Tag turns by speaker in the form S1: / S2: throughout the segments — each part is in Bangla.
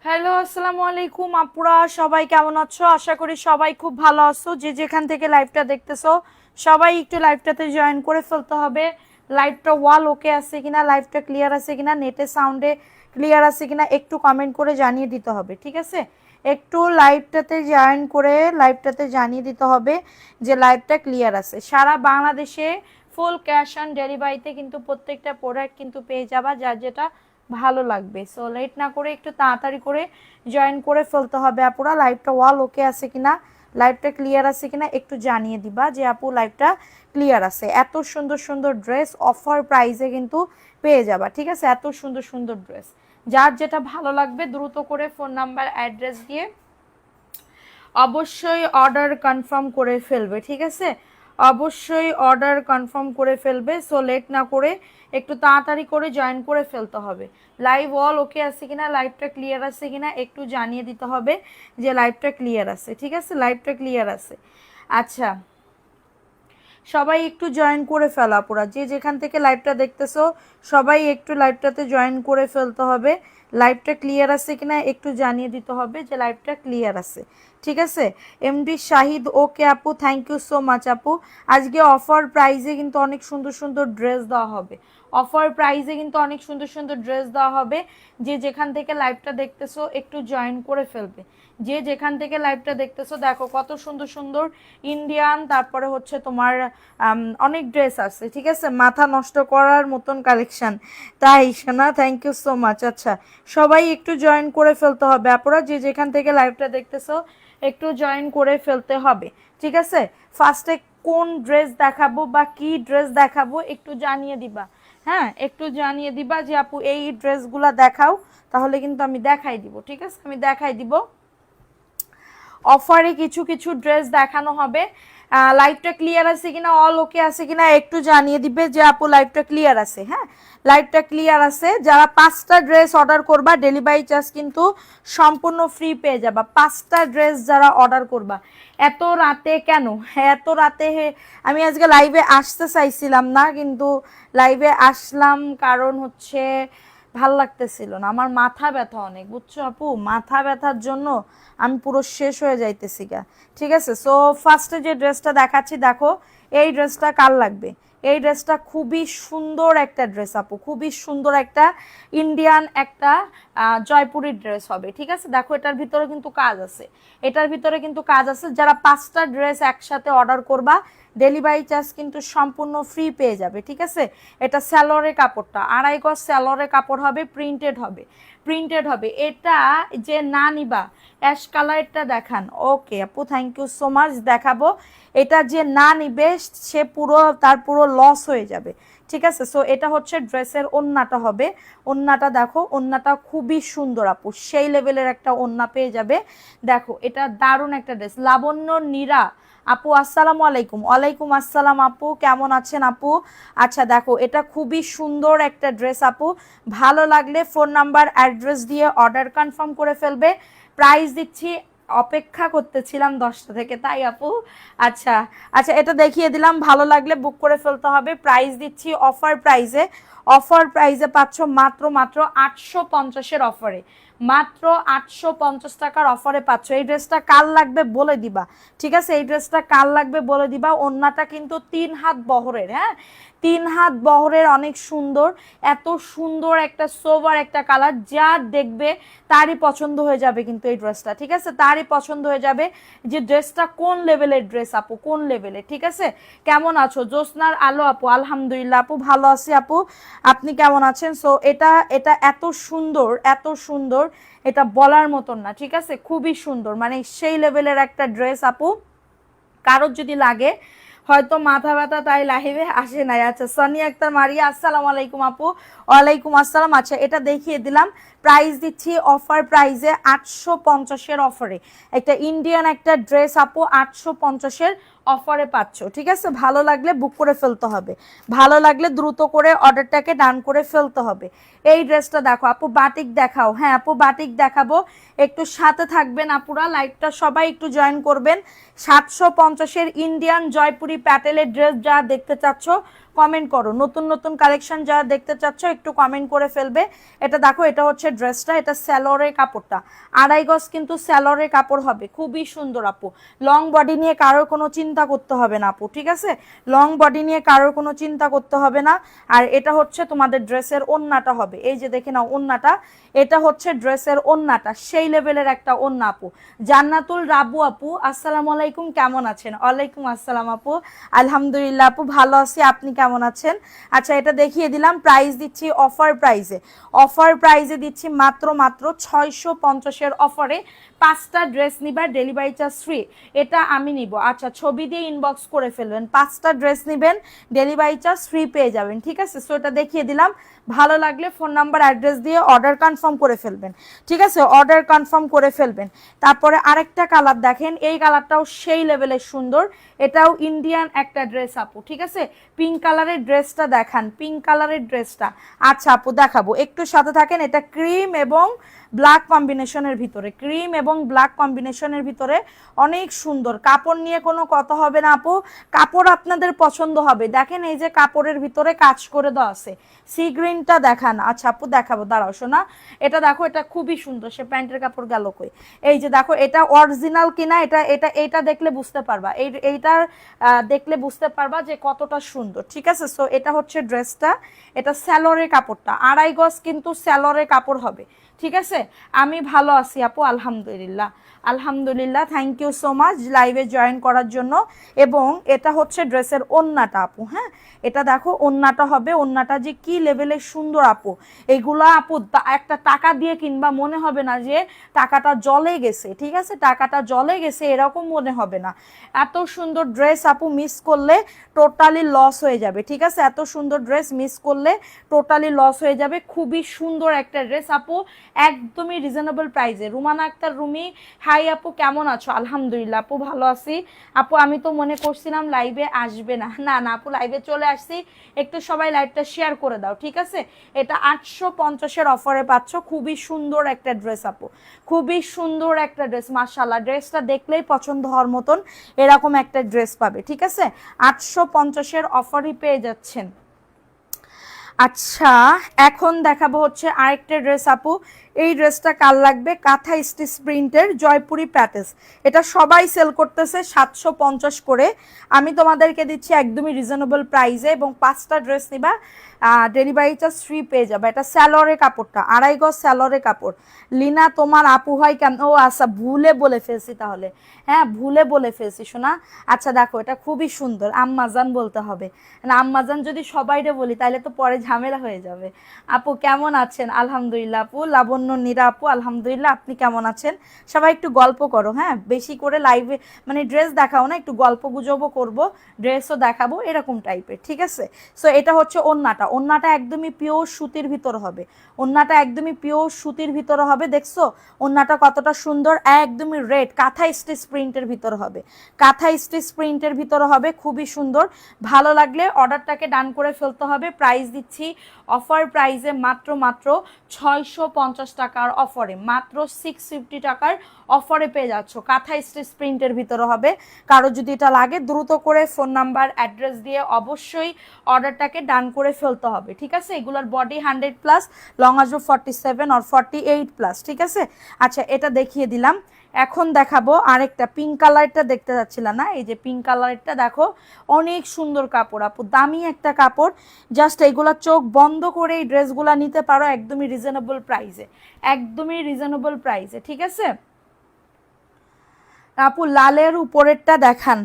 S1: হ্যালো, আসসালামু আলাইকুম আপুরা, সবাই কেমন আছো? আশা করি সবাই খুব ভালো আছো। যে যেখান থেকে লাইভটা দেখতেছো সবাই একটু লাইভটাতে জয়েন করে ফেলতে হবে। লাইভটা ওয়াল ওকে আছে কিনা, লাইভটা ক্লিয়ার আছে কিনা, নেটের সাউন্ডে ক্লিয়ার আছে কিনা একটু কমেন্ট করে জানিয়ে দিতে হবে, ঠিক আছে? একটু লাইভটাতে জানিয়ে দিতে হবে যে লাইভটা ক্লিয়ার আছে। সারা বাংলাদেশে ফুল ক্যাশ অন ডেলিভারিতে কিন্তু প্রত্যেকটা প্রোডাক্ট কিন্তু পেয়ে যাবা, যার যেটা ভালো লাগবে। সো লেট না করে একটু তাড়াতাড়ি করে জয়েন করে ফেলতে হবে আপুরা। লাইভটা ওয়াল ওকে আছে কিনা, লাইভটা ক্লিয়ার আছে কিনা একটু জানিয়ে দিবা যে আপু লাইভটা ক্লিয়ার আছে। এত সুন্দর সুন্দর ড্রেস অফার প্রাইসে কিন্তু পেয়ে যাবা, ঠিক আছে? এত সুন্দর সুন্দর ড্রেস, যার যেটা ভালো লাগবে দ্রুত করে ফোন নাম্বার অ্যাড্রেস দিয়ে অবশ্যই অর্ডার কনফার্ম করে ফেলবে, ঠিক আছে? অবশ্যই অর্ডার কনফার্ম করে ফেলবে। সো লেট না করে একটু তাড়াতাড়ি করে জয়েন করে ফেলতে হবে। লাইভ অল ওকে আছে কিনা, লাইভটা ক্লিয়ার আছে কিনা একটু জানিয়ে দিতে হবে যে লাইভটা ক্লিয়ার আছে, ঠিক আছে? লাইভটা ক্লিয়ার আছে। আচ্ছা, সবাই একটু জয়েন করে ফেলা পুরা, যে যেখান থেকে লাইভটা দেখতেছো সবাই একটু লাইভটাতে জয়েন করে ফেলতে হবে। লাইভটা ক্লিয়ার আছে কিনা একটু জানিয়ে দিতে হবে যে লাইভটা ক্লিয়ার আছে, ঠিক আছে? এমডি শাহিদ, ওকে আপু, থ্যাংক ইউ সো মাচ আপু। আজকে অফার প্রাইজে কিন্তু অনেক সুন্দর সুন্দর ড্রেস দেওয়া হবে। অফার প্রাইজে কিন্তু অনেক সুন্দর সুন্দর ড্রেস দেওয়া হবে। যে যেখান থেকে লাইভটা দেখতেছো একটু জয়েন করে ফেলবে। যে যেখান থেকে লাইভটা দেখতেছো দেখো কত সুন্দর সুন্দর ইন্ডিয়ান, তারপরে হচ্ছে তোমার অনেক ড্রেস আছে, ঠিক আছে? মাথা নষ্ট করার মতন কালেকশন। তাই না, থ্যাংক ইউ সো মাচ। আচ্ছা, সবাই একটু জয়েন করে ফেলতে হবে আপনারা, যে যেখান থেকে লাইভটা দেখতেছো একটু জয়েন করে ফেলতে হবে, ঠিক আছে? ফার্স্টে কোন ড্রেস দেখাবো বা কি ড্রেস দেখাবো একটু জানিয়ে দিবা। হ্যাঁ, একটু জানিয়ে দিবা যে আপু এই ড্রেসগুলা দেখাও, তাহলে কিন্তু আমি দেখাই দিব, ঠিক আছে? আমি দেখাই দিব। অফারে কিছু কিছু ড্রেস দেখানো হবে। লাইভটা ক্লিয়ার আছে কিনা, অল ওকে আছে কিনা একটু জানিয়ে দিবে যে আপু লাইভটা ক্লিয়ার আছে। হ্যাঁ, লাইভটা ক্লিয়ার আছে। যারা 5টা ড্রেস অর্ডার করবা ডেলিভারি চার্জ কিন্তু সম্পূর্ণ ফ্রি পেয়ে যাবা। 5টা ড্রেস যারা অর্ডার করবা। এত রাতে কেন? হ্যাঁ, এত রাতে আমি আজকে লাইভে আসতে চাইছিলাম না, কিন্তু লাইভে আসলাম কারণ হচ্ছে ভাল লাগতেছিল না, আমার মাথা ব্যথা অনেক, বুঝছো আপু? মাথা ব্যথার জন্য আমি পুরো শেষ হয়ে যাইতেছি গা, ঠিক আছে? সো ফার্স্টে যে ড্রেসটা দেখাচ্ছি দেখো, এই ড্রেসটা কার লাগবে? এই ড্রেসটা খুবই সুন্দর একটা ড্রেস আপু, খুবই সুন্দর একটা ইন্ডিয়ান একটা জয়পুরি ড্রেস হবে, ঠিক আছে? দেখো এটার ভিতরে কিন্তু কাজ আছে, এটার ভিতরে কিন্তু কাজ আছে। যারা 5টা ড্রেস একসাথে অর্ডার করবা ডেলিভারি চার্জ কিন্তু সম্পূর্ণ ফ্রি পেয়ে যাবে, ঠিক আছে? এটা স্যালোয়ারের কাপড়টা 2.5 গজ স্যালোয়ারের কাপড় হবে, প্রিন্টেড হবে, প্রিন্টেড হবে। এটা যে না নিবা অ্যাশ কালারটা দেখান। ওকে আপু, থ্যাংক ইউ সো মাচ, দেখাবো। এটা যে না নিবে সে তার পুরো লস হয়ে যাবে, ঠিক আছে? সো এটা হচ্ছে ড্রেসের ওন্নাটা হবে। ওন্নাটা দেখো, ওন্নাটা খুবই সুন্দর আপু, সেই লেভেলের একটা ওন্না পেয়ে যাবে। দেখো এটা দারুণ একটা ড্রেস। লাবণ্য নীরা আপু, আসসালামু আলাইকুম। ওয়ালাইকুম আসসালাম আপু, কেমন আছেন আপু? আচ্ছা দেখো, এটা খুবই সুন্দর একটা ড্রেস আপু। ভালো লাগলে ফোন নাম্বার অ্যাড্রেস দিয়ে অর্ডার কনফার্ম করে ফেলবে। প্রাইস দিচ্ছি, অপেক্ষা করতেছিলাম 10টা থেকে, তাই আপু। আচ্ছা আচ্ছা, এটা দেখিয়ে দিলাম, ভালো লাগলে বুক করে ফেলতে হবে। প্রাইস দিচ্ছি অফার প্রাইসে, অফার প্রাইসে পাচ্ছ মাত্র মাত্র 850-এর অফারে, মাত্র 850 টাকার অফারে পাচ্ছ। এই ড্রেসটা কার লাগবে বলে দিবা, ঠিক আছে? এই ড্রেসটা কার লাগবে বলে দিবা। ওন্নাটা কিন্তু 3 হাত বহরের, হ্যাঁ 3 হাত বহরের, অনেক সুন্দর। এত সুন্দর একটা সোভার একটা কালার, যা দেখবে তারই পছন্দ হয়ে যাবে কিন্তু এই ড্রেসটা, ঠিক আছে? তারই পছন্দ হয়ে যাবে যে ড্রেসটা কোন লেভেলের ড্রেস আপু, কোন লেভেলের, ঠিক আছে? কেমন আছো জ্যোৎস্নার আলো আপু? আলহামদুলিল্লাহ আপু, ভালো আছি আপু, আপনি কেমন আছেন? সো এটা এটা এত সুন্দর, এত সুন্দর, এটা বলার মতন না, ঠিক আছে? খুবই সুন্দর, মানে সেই লেভেলের একটা ড্রেস আপু। কারোর যদি লাগে হয়তো মাথা ব্যথা তাই লাইভে আসে নাই। আচ্ছা, সানিয়া আক্তার মারিয়া, আসসালামু আলাইকুম আপু। ওয়ালাইকুম আসসালাম। আচ্ছা, এটা দেখিয়ে দিলাম। প্রাইস দিচ্ছি অফার প্রাইসে 850-এর অফারে, একটা ইন্ডিয়ান একটা ড্রেস আপু 850-এর অফারে পাচ্ছ, ঠিক আছে? ভালো লাগলে বুক করে ফেলতে হবে, ভালো লাগলে দ্রুত করে অর্ডারটাকে ডান করে ফেলতে হবে। এই ড্রেসটা দেখো আপু, বাটিক দেখাও। হ্যাঁ আপু, বাটিক দেখাবো, একটু সাথে থাকবেন আপুরা, লাইভটা সবাই একটু জয়েন করবেন। 750-এর ইন্ডিয়ান জয়পুরি প্যাটেলের ড্রেস যা দেখতে চাচ্ছ কমেন্ট করো, নতুন নতুন কালেকশন যারা দেখতে চাচ্ছ একটু কমেন্ট করে ফেলবে। এটা দেখো, এটা হচ্ছে ড্রেসটা, এটা স্যালোরের কাপড়টা, 2.5 গজ কিন্তু স্যালোরের কাপড় হবে, খুবই সুন্দর আপু। লং বডি নিয়ে কারোর কোনো চিন্তা করতে হবে না আপু, ঠিক আছে, লং বডি নিয়ে কারোর কোনো চিন্তা করতে হবে না। আর এটা হচ্ছে তোমাদের ড্রেসের ওন্নাটা হবে, এই যে দেখে নাও ওন্নাটা, এটা হচ্ছে ড্রেসের ওন্নাটা, সেই লেভেলের একটা ওন্না আপু। জান্নাতুল রাবু আপু, আসসালামু আলাইকুম, কেমন আছেন? ওয়ালাইকুম আসসালাম আপু, আলহামদুলিল্লাহ আপু ভালো আছি, আপনি কেমন আছেন? আচ্ছা, এটা দেখিয়ে দিলাম, প্রাইস দিচ্ছি অফার প্রাইসে, অফার প্রাইসে দিচ্ছি মাত্র 650-এর অফারে 5টা ড্রেস নিবা, ডেলিভারি চার্জ ফ্রি, এটা আমি নিব। আচ্ছা, ছবি দিয়ে ইনবক্স করে ফেলবেন, 5টা ড্রেস নেবেন, ডেলিভারি চার্জ ফ্রি পেয়ে যাবেন, ঠিক আছে। সো এটা দেখিয়ে দিলাম, ভালো লাগলে ফোন নাম্বার অ্যাড্রেস দিয়ে অর্ডার কনফার্ম করে ফেলবেন, ঠিক আছে, অর্ডার কনফার্ম করে ফেলবেন। তারপরে আরেকটা কালার দেখেন, এই কালারটাও সেই লেভেলের সুন্দর, এটাও ইন্ডিয়ান একটা ড্রেস আপু, ঠিক আছে। পিঙ্ক কালারের ড্রেসটা দেখান, পিঙ্ক কালারের ড্রেসটা। আচ্ছা আপু দেখাবো, একটু সাথে থাকেন। এটা ক্রিম এবং ব্ল্যাক কম্বিনেশনের ভিতরে, ক্রিম এবং ব্ল্যাক কম্বিনেশনের ভিতরে, অনেক সুন্দর কাপড় নিয়ে কোনো কথা হবে না আপু, কাপড় আপনাদের পছন্দ হবে। দেখেন এই যে কাপড়ের ভিতরে কাজ করে দেওয়া আছে, সি গ্রিনটা দেখান। আচ্ছা আপু দেখাবো, দাঁড়াও শোনা, এটা দেখো, এটা খুবই সুন্দর, সে প্যান্টের কাপড় গেল কই, এই যে দেখো, এটা অরিজিনাল কিনা, এটা দেখলে বুঝতে পারবা, এইটার দেখলে বুঝতে পারবা যে কতটা সুন্দর, ঠিক আছে। সো এটা হচ্ছে ড্রেসটা, এটা স্যালোরের কাপড়টা, 2.5 গজ কিন্তু স্যালোরের কাপড় হবে, ঠিক আছে। আমি ভালো আছি আপু, আলহামদুলিল্লাহ, আলহামদুলিল্লাহ, থ্যাংক ইউ সো মাচ লাইভে জয়েন করার জন্য। এবং এটা হচ্ছে ড্রেসের ওন্নাটা আপু, হ্যাঁ, এটা দেখো ওন্নাটা হবে, ওন্নাটা যে কি লেভেলের সুন্দর আপু, এগুলা আপু একটা টাকা দিয়ে কিনবা, মনে হবে না যে টাকাটা জলে গেছে, ঠিক আছে, টাকাটা জলে গেছে এরকম মনে হবে না। এত সুন্দর ড্রেস আপু মিস করলে টোটালি লস হয়ে যাবে, ঠিক আছে, এত সুন্দর ড্রেস মিস করলে টোটালি লস হয়ে যাবে। খুবই সুন্দর একটা ড্রেস আপু, একদমই রিজনেবল প্রাইসে। রুমানা আক্তার রুমি, হাই আপু কেমন আছো? আলহামদুলিল্লাহ আপু ভালো আছি। আপু আমি তো মনে করছিলাম লাইভে আসবে না, না না আপু লাইভে চলে আসছি, একটু সবাই লাইভটা শেয়ার করে দাও, ঠিক আছে। এটা 850-এর অফারে পাচ্ছ, খুবই সুন্দর একটা ড্রেস আপু, খুবই সুন্দর একটা ড্রেস, মাশাআল্লাহ, ড্রেসটা দেখলেই পছন্দ হওয়ার মতন এরকম একটা ড্রেস পাবে, ঠিক আছে, 850-এর অফারই পেয়ে যাচ্ছেন। আচ্ছা, এখন দেখাবো হচ্ছে আরেকটা ড্রেস আপু, এই ড্রেসটা কার লাগবে? কাঁথা স্টিচ প্রিন্টের জয়পুরি প্যাটেস, এটা সবাই সেল করতেছে 750 করে, আমি তোমাদেরকে দিচ্ছি একদমই রিজনেবল প্রাইসে, এবং 5টা ড্রেস নিবা, ডেলিভারি চার্জ ফ্রি পেয়ে যাবে। এটা স্যালোরের কাপড়টা, 2.5 গজ স্যালোরের কাপড়। লিনা তোমার আপু হয় কেন? ও আচ্ছা, ভুলে বলে ফেলছি তাহলে, হ্যাঁ ভুলে বলে ফেলছি শোনা। আচ্ছা দেখো, এটা খুবই সুন্দর, আম্মাজান বলতে হবে না, আম্মাজান যদি সবাইরে বলি তাহলে তো পরে ঝামেলা হয়ে যাবে। আপু কেমন আছেন? আলহামদুলিল্লাহ আপু। লাবণ্য নীরা আপু, আলহামদুলিল্লাহ, আপনি কেমন আছেন? সবাই একটু গল্প করো, হ্যাঁ, বেশি করে লাইভে মানে ড্রেস দেখাও না, একটু গল্প গুজবও করবো, ড্রেসও দেখাবো, এরকম টাইপের, ঠিক আছে। সো এটা হচ্ছে ওন্নাটা, ওন্নাটা একদমই পিওর সুতির ভিতর হবে, ওন্নাটা একদমই পিওর সুতির ভিতরে হবে, দেখছো ওন্নাটা কতটা সুন্দর, একদমই রেড কাঁথা স্টিচ প্রিন্টের ভিতর হবে, কাঁথা স্টিচ প্রিন্টের ভিতরে হবে, খুবই সুন্দর। ভালো লাগলে অর্ডারটাকে ডান করে ফেলতে হবে। প্রাইস দিচ্ছি অফার প্রাইসে মাত্র 650 টাকার অফারে, মাত্র 650 টাকার অফারে পেয়ে যাচ্ছ, কাঁথা স্টিচ প্রিন্টের ভিতরে হবে। কারো যদি এটা লাগে দ্রুত করে ফোন নাম্বার অ্যাড্রেস দিয়ে অবশ্যই অর্ডারটাকে ডান করে ফেলতে হবে, ঠিক আছে। এগুলোর বডি 100+, লং আসবে 47 আর 48+, ঠিক আছে। আচ্ছা, এটা দেখিয়ে দিলাম। এখন দেখাবো আরেকটা, পিঙ্ক কালারটা দেখতে যাচ্ছিলাম না, এই যে পিঙ্ক কালারটা দেখো, অনেক সুন্দর কাপড় আপু, দামি একটা কাপড়, জাস্ট এইগুলা চোখ বন্ধ করে এই ড্রেসগুলা নিতে পারো একদমই রিজনেবল প্রাইসে, একদমই রিজনেবল প্রাইসে, ঠিক আছে। আপু লালের উপরেরটা দেখান,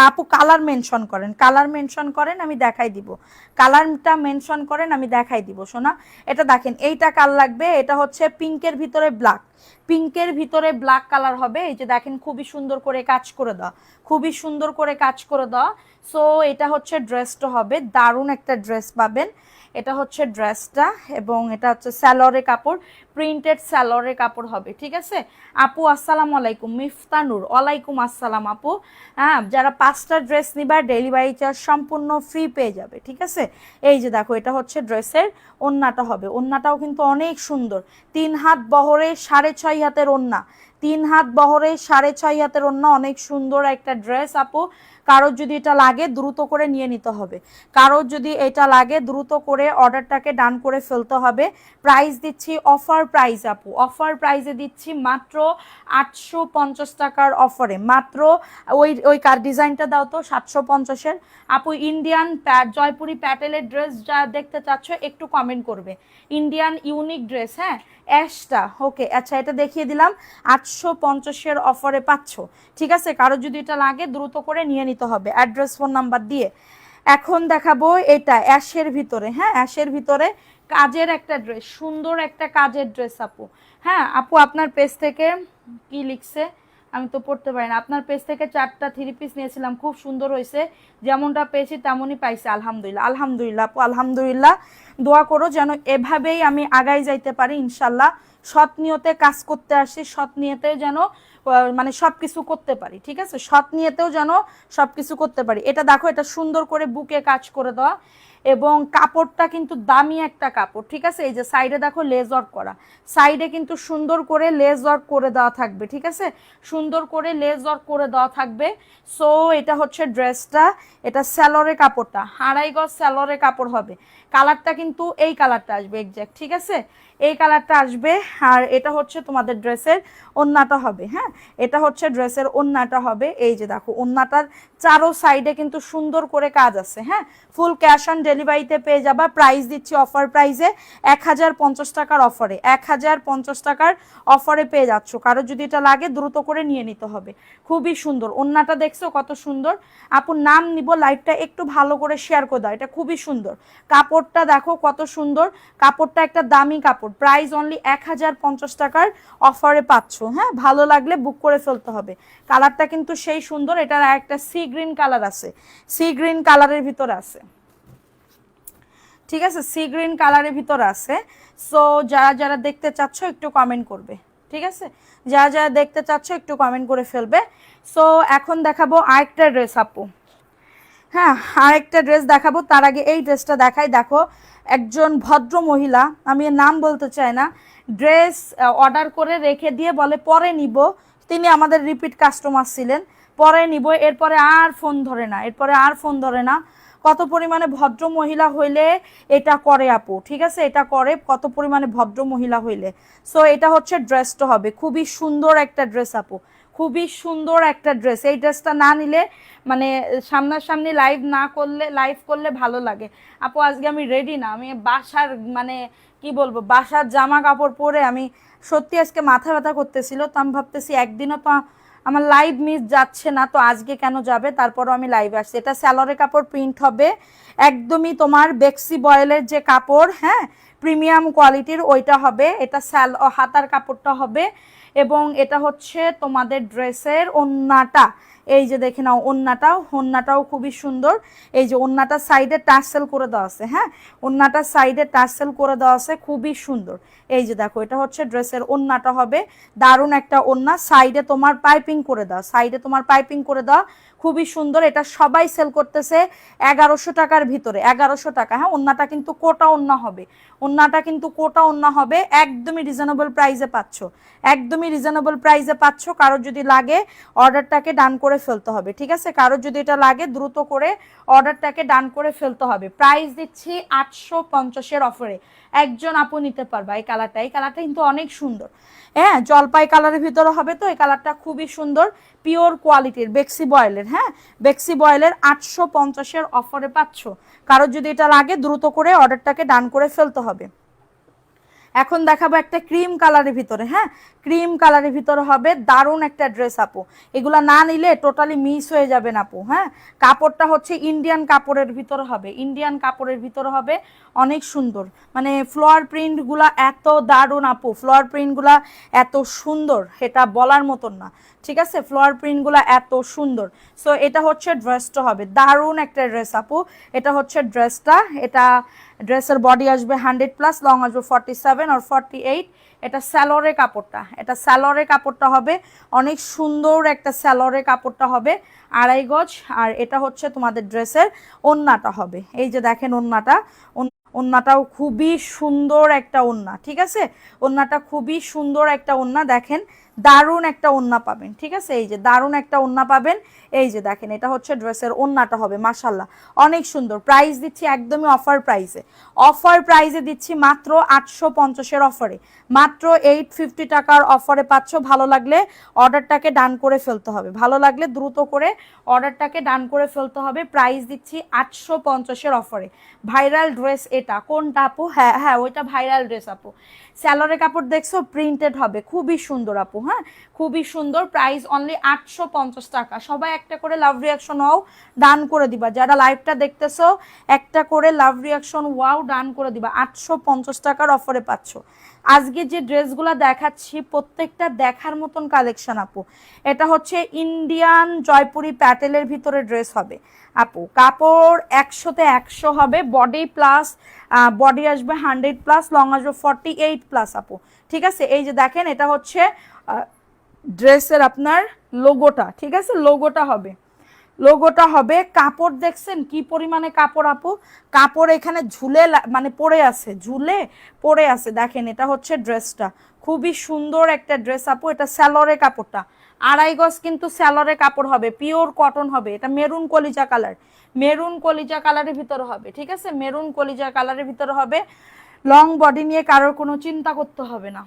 S1: আপু কালার মেনশন করেন, কালার মেনশন করেন, আমি দেখাই দিব, কালারটা মেনশন করেন, আমি দেখাই দিব শোনা। এটা দেখেন, এইটা কাল লাগবে, এটা হচ্ছে পিঙ্কের ভিতরে ব্ল্যাক, পিঙ্কের ভিতরে ব্ল্যাক কালার হবে, এই যে দেখেন খুবই সুন্দর করে কাজ করে দেওয়া, খুবই সুন্দর করে কাজ করে দেওয়া। সো এটা হচ্ছে ড্রেসটা হবে, দারুণ একটা ড্রেস পাবেন, এটা হচ্ছে ড্রেসটা, এবং এটা হচ্ছে স্যালোরে কাপড়, প্রিন্টেড স্যালোরে কাপড় হবে, ঠিক আছে। আপু আসসালামু আলাইকুম, মিফতানুর, ওয়ালাইকুম আসসালাম আপু। হ্যাঁ, যারা 5টা ড্রেস নিবা ডেলিভারি চার্জ সম্পূর্ণ ফ্রি পেয়ে যাবে, ঠিক আছে। এই যে দেখো, এটা হচ্ছে ড্রেসের ওন্নাটা হবে, ওন্নাটাও কিন্তু অনেক সুন্দর, 3 হাত বহরে 6.5 হাতের ওন্না, 3 হাত বহরে 6.5 হাতের ওন্না, অনেক সুন্দর একটা ড্রেস আপু। কারোর যদি এটা লাগে দ্রুত করে নিয়ে নিতে হবে, কারোর যদি এটা লাগে দ্রুত করে অর্ডারটাকে ডান করে ফেলতে হবে। প্রাইস দিচ্ছি অফার প্রাইস আপু, অফার প্রাইসে দিচ্ছি মাত্র 850 টাকার অফারে, মাত্র ওই কার ডিজাইনটা দাও তো 750-এর আপু। ইন্ডিয়ান জয়পুরি প্যাটেলের ড্রেস যা দেখতে চাচ্ছ একটু কমেন্ট করবে, ইন্ডিয়ান ইউনিক ড্রেস, হ্যাঁ অ্যাশটা, ওকে আচ্ছা এটা দেখিয়ে দিলাম 850-এর অফারে পাচ্ছ, ঠিক আছে। কারো যদি এটা লাগে দ্রুত করে নিয়ে নিতে হবে অ্যাড্রেস ফোন নাম্বার দিয়ে। এখন দেখাবো এটা অ্যাশের ভিতরে, হ্যাঁ অ্যাশের ভিতরে কাজের একটা ড্রেস, সুন্দর একটা কাজের ড্রেস আপু। হ্যাঁ আপু আপনার পেজ থেকে কি লিখছে আমি তো পড়তে পারি না, আপনার পেজ থেকে 4টা 3 পিস নিয়েছিলাম, খুব সুন্দর হয়েছে, যেমনটা পেয়েছি তেমনই পাইছি, আলহামদুলিল্লাহ। আলহামদুলিল্লাহ আপু, আলহামদুলিল্লাহ। দোয়া করো যেন এভাবেই আমি আগাই যাইতে পারি ইনশাল্লাহ। সৎ নিয়তে কাজ করতে আসি, সৎ নিয়তে যেন মানে সব কিছু করতে পারি, ঠিক আছে, সৎ নিয়েতেও যেন সব কিছু করতে পারি। এটা দেখো, এটা সুন্দর করে বুকে কাজ করে দেওয়া, এবং কাপড়টা কিন্তু দামি একটা কাপড়, ঠিক আছে। এই যে সাইডে দেখো লেস ওয়ার্ক করা, সাইডে কিন্তু সুন্দর করে লেস ওয়ার্ক করে দেওয়া থাকবে, ঠিক আছে, সুন্দর করে লেস ওয়ার্ক করে দেওয়া থাকবে। সো এটা হচ্ছে ড্রেসটা, এটা স্যালোরে কাপড়টা 2.5 গজ স্যালোরে কাপড় হবে। কালারটা কিন্তু এই কালারটা আসবে এক্স্যাক্ট, ঠিক আছে, এই কালারটা আসবে। আর এটা হচ্ছে তোমাদের ড্রেসের ওন্নাটা হবে, হ্যাঁ এটা হচ্ছে ড্রেসের ওন্নাটা হবে। এই যে দেখো ওন্নাটার চারো সাইডে কিন্তু সুন্দর করে কাজ আছে, হ্যাঁ ফুল ক্যাশ অন ডেলিভারিতে পেয়ে যাবা। প্রাইস দিচ্ছি অফার প্রাইসে 1050 টাকার অফারে, 1050 টাকার অফারে পেয়ে যাচ্ছ। কারো যদি এটা লাগে দ্রুত করে নিয়ে নিতে হবে, খুবই সুন্দর ওন্নাটা, দেখছো কত সুন্দর আপুর। নাম নিব, লাইভটা একটু ভালো করে শেয়ার করে দাও, এটা খুবই সুন্দর কাপড়টা, দেখো কত সুন্দর কাপড়টা, একটা দামি কাপড়। প্রাইস অনলি 1050 টাকার অফারে পাচ্ছ, হ্যাঁ ভালো লাগলে বুক করে ফেলতে হবে। কালারটা কিন্তু সেই সুন্দর, এটার একটা সি গ্রিন কালার আছে, সি গ্রিন কালারের ভিতরে আছে, ঠিক আছে, সি গ্রিন কালারের ভিতরে আছে। সো যারা যারা দেখতে চাচ্ছ একটু কমেন্ট করবে, ঠিক আছে, যারা যারা দেখতে চাচ্ছ একটু কমেন্ট করে ফেলবে। সো এখন দেখাবো আরেকটা ড্রেস আপু, হ্যাঁ আরেকটা ড্রেস দেখাবো, তার আগে এই ড্রেসটা দেখাই। দেখো একজন ভদ্র মহিলা, আমি এর নাম বলতে চাই না, ড্রেস অর্ডার করে রেখে দিয়ে বলে পরে নিব, তিনি আমাদের রিপিট কাস্টমার ছিলেন, পরে নিব, এরপরে আর ফোন ধরে না, এরপরে আর ফোন ধরে না। কত পরিমাণে ভদ্র মহিলা হইলে এটা করে আপু, ঠিক আছে, এটা করে কত পরিমাণে ভদ্র মহিলা হইলে। সো এটা হচ্ছে ড্রেসটা হবে, খুবই সুন্দর একটা ড্রেস আপু, খুবই সুন্দর একটা ড্রেস। এই ড্রেসটা না নিলে মানে সামনাসামনি লাইভ করলে ভালো লাগে আপু। আজকে আমি রেডি না, আমি বাসার মানে কি বলবো, বাসার জামা কাপড় পরে আমি সত্যি আজকে মাথা ব্যথা করতেছিল, তো আমি ভাবতেছি একদিনও তো আমার লাইভ মিস যাচ্ছে না, তো আজকে কেন যাবে, তারপরও আমি লাইভে আসছি। এটা স্যালোরে কাপড়, প্রিন্ট হবে একদমই তোমার বেক্সি বয়েলের যে কাপড়, হ্যাঁ প্রিমিয়াম কোয়ালিটির ওইটা হবে। এটা হাতার কাপড়টা হবে, এবং এটা হচ্ছে তোমাদের ড্রেসের ওন্নাটা। এই যে দেখে নাও ওন্নাটাও খুবই সুন্দর। এই যে ওন্নাটা সাইডে টার্সেল করে দেওয়া আছে, হ্যাঁ ওন্নাটা সাইডে টার্সেল করে দেওয়া আছে, খুবই সুন্দর। এই যে দেখো এটা হচ্ছে ড্রেসের ওন্নাটা হবে, দারুণ একটা ওন্না, সাইডে তোমার পাইপিং করে দাও, সাইডে তোমার পাইপিং করে দাও, খুবই সুন্দর। এটা সবাই সেল করতেছে 1100 টাকার ভিতরে, 1100 টাকা, হ্যাঁ ওন্নাটা কিন্তু কোটা ওন্না হবে, ওন্নাটা কিন্তু কোটা ওন্না হবে, একদমই রিজনেবল প্রাইসে পাচ্ছ, একদমই রিজনেবল প্রাইসে পাচ্ছ। কারোর যদি লাগে অর্ডারটাকে ডান করে ফেলতে হবে, ঠিক আছে, কারোর যদি এটা লাগে দ্রুত করে অর্ডারটাকে ডান করে ফেলতে হবে। প্রাইস দিচ্ছি 850-এর অফারে, একজন আপু নিতে পারবা এই কালারটা, এই কালারটা কিন্তু অনেক সুন্দর, হ্যাঁ জলপাই কালারের ভিতরে হবে, তো এই কালারটা খুবই সুন্দর, পিওর কোয়ালিটির বেক্সি বয়েলের, হ্যাঁ বেক্সি বয়েলের 850-এর অফারে পাচ্ছ। কারোর যদি এটা লাগে দ্রুত করে অর্ডারটাকে ডান করে ফেলতে হবে। এখন দেখাবো একটা ক্রিম কালারের ভিতরে, হ্যাঁ ক্রিম কালারের ভিতরে হবে, দারুণ একটা ড্রেস আপু, এগুলা না নিলে টোটালি মিস হয়ে যাবেন আপু। হ্যাঁ কাপড়টা হচ্ছে ইন্ডিয়ান কাপড়ের ভিতরে হবে, ইন্ডিয়ান কাপড়ের ভিতরে হবে, অনেক সুন্দর, মানে ফ্লোয়ার প্রিন্টগুলা এত দারুণ আপু, ফ্লোয়ার প্রিন্টগুলা এত সুন্দর এটা বলার মতন না, ঠিক আছে, ফ্লোয়ার প্রিন্টগুলো এত সুন্দর। সো এটা হচ্ছে ড্রেসটা হবে, দারুণ একটা ড্রেস আপু, এটা হচ্ছে ড্রেসটা। এটা ড্রেসের বডি আসবে 100+, লং আসবে 47 আর 48। এটা স্যালোরে কাপড়টা, এটা স্যালোরে কাপড়টা হবে, অনেক সুন্দর একটা স্যালোরে কাপড়টা হবে, 2.5 গজ। আর এটা হচ্ছে তোমাদের ড্রেসের ওন্নাটা হবে, এই যে দেখেন ওন্নাটাও খুবই সুন্দর একটা ওন্না, ঠিক আছে, ওন্নাটা খুবই সুন্দর একটা ওন্না, দেখেন দারুণ একটা ওড়না পাবেন, ঠিক আছে, এই যে দারুণ একটা ওড়না পাবেন। এই যে দেখেন এটা হচ্ছে ড্রেসের ওড়নাটা হবে, মাশাল্লাহ অনেক সুন্দর। প্রাইস দিচ্ছি একদমই অফার প্রাইসে, অফার প্রাইসে দিচ্ছি মাত্র 850-এর অফারে, মাত্র 850 টাকার অফারে পাচ্ছ। ভালো লাগলে অর্ডারটাকে ডান করে ফেলতে হবে, ভালো লাগলে দ্রুত করে অর্ডারটাকে ডান করে ফেলতে হবে। প্রাইস দিচ্ছি 850-এর অফারে। ভাইরাল ড্রেস এটা কোনটা আপু? হ্যাঁ হ্যাঁ ওইটা ভাইরাল ড্রেস আপু। স্যালোরের কাপড় দেখছো, প্রিন্টেড হবে, খুবই সুন্দর আপু, হ্যাঁ খুবই সুন্দর। প্রাইস অনলি 850 টাকা। সবাই একটা করে লাভ রিয়াকশন ওয়াও ডান করে দিবা, যারা লাইভটা দেখতেছো একটা করে লাভ রিয়াকশন ওয়াও ডান করে দিবা। 850 টাকার অফারে পাচ্ছ। আজকে যে ড্রেসগুলো দেখাচ্ছি প্রত্যেকটা দেখার মতন কালেকশন আপু। এটা হচ্ছে ইন্ডিয়ান জয়পুরি প্যাটেলের ভিতরে ড্রেস হবে আপু। কাপড় 100-তে 100 হবে, বডি প্লাস বডি আসবে 100+, লং আসবে 48+ আপু, ঠিক আছে। এই যে দেখেন এটা হচ্ছে ড্রেসের আপনার লোগোটা, ঠিক আছে, লোগোটা হবে, লোগোটা হবে। কাপড় দেখছেন কি পরিমাণে কাপড় আপু, কাপড় এখানে ঝুলে মানে পড়ে আছে, ঝুলে পড়ে আছে। দেখেন এটা হচ্ছে ড্রেসটা, খুবই সুন্দর একটা ড্রেস আপু। এটা স্যালোরে কাপড়টা 2.5 গজ কিন্তু স্যালোরে কাপড় হবে, পিওর কটন হবে। এটা মেরুন কলিজা কালার, মেরুন কলিজা কালারের ভিতরে হবে, ঠিক আছে, মেরুন কলিজা কালারের ভিতরে হবে। লং বডি নিয়ে কারোর কোনো চিন্তা করতে হবে না,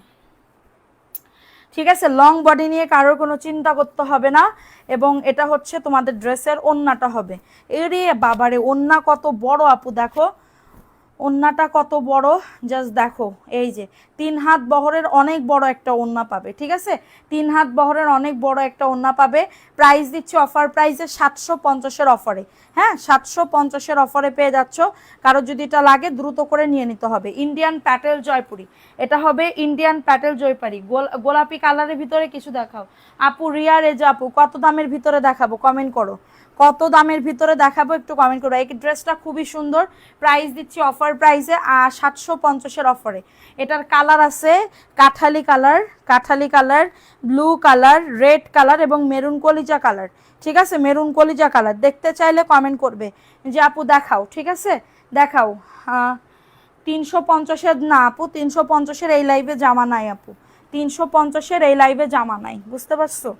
S1: ঠিক আছে, লং বডি নিয়ে কারোর কোনো চিন্তা করতে হবে না। এবং এটা হচ্ছে তোমাদের ড্রেসের ওড়নাটা হবে। এরে বাবারে ওড়না কত বড় আপু, দেখো ওড়নাটা কত বড়, জাস্ট দেখো। এই যে 3 হাত বহরের অনেক বড় একটা ওড়না পাবে, ঠিক আছে, 3 হাত বহরের অনেক বড় একটা ওড়না পাবে। প্রাইস দিচ্ছি অফার প্রাইসে 750-এর অফারে, হ্যাঁ 750-এর অফারে পেয়ে যাচ্ছ। কারো যদি এটা লাগে দ্রুত করে নিয়ে নিতে হবে। ইন্ডিয়ান প্যাটেল জয়পুরি, এটা হবে ইন্ডিয়ান প্যাটেল জয়পুরি। গোলাপি কালারের ভিতরে কিছু দেখাও আপু। রিয়া রেজা আপু কত দামের ভিতরে দেখাবো কমেন্ট করো, কত দামের ভিতরে দেখাবো একটু কমেন্ট করো। এই ড্রেসটা খুবই সুন্দর, প্রাইস দিচ্ছি অফার প্রাইসে 750-এর অফারে। এটার কালার আছে কাঠালি কালার, কাঠালি colour, blue colour, red colour এবং মেরুন কলিজা কালার, ঠিক আছে, মেরুন কলিজা কালার। দেখতে চাইলে কমেন্ট করবে যে আপু দেখাও, ঠিক আছে দেখাও। 350-এর না আপু, 350-এর এই লাইভে জামা নাই আপু, 350-এর এই লাইভে জামা নাই, বুঝতে পারছো।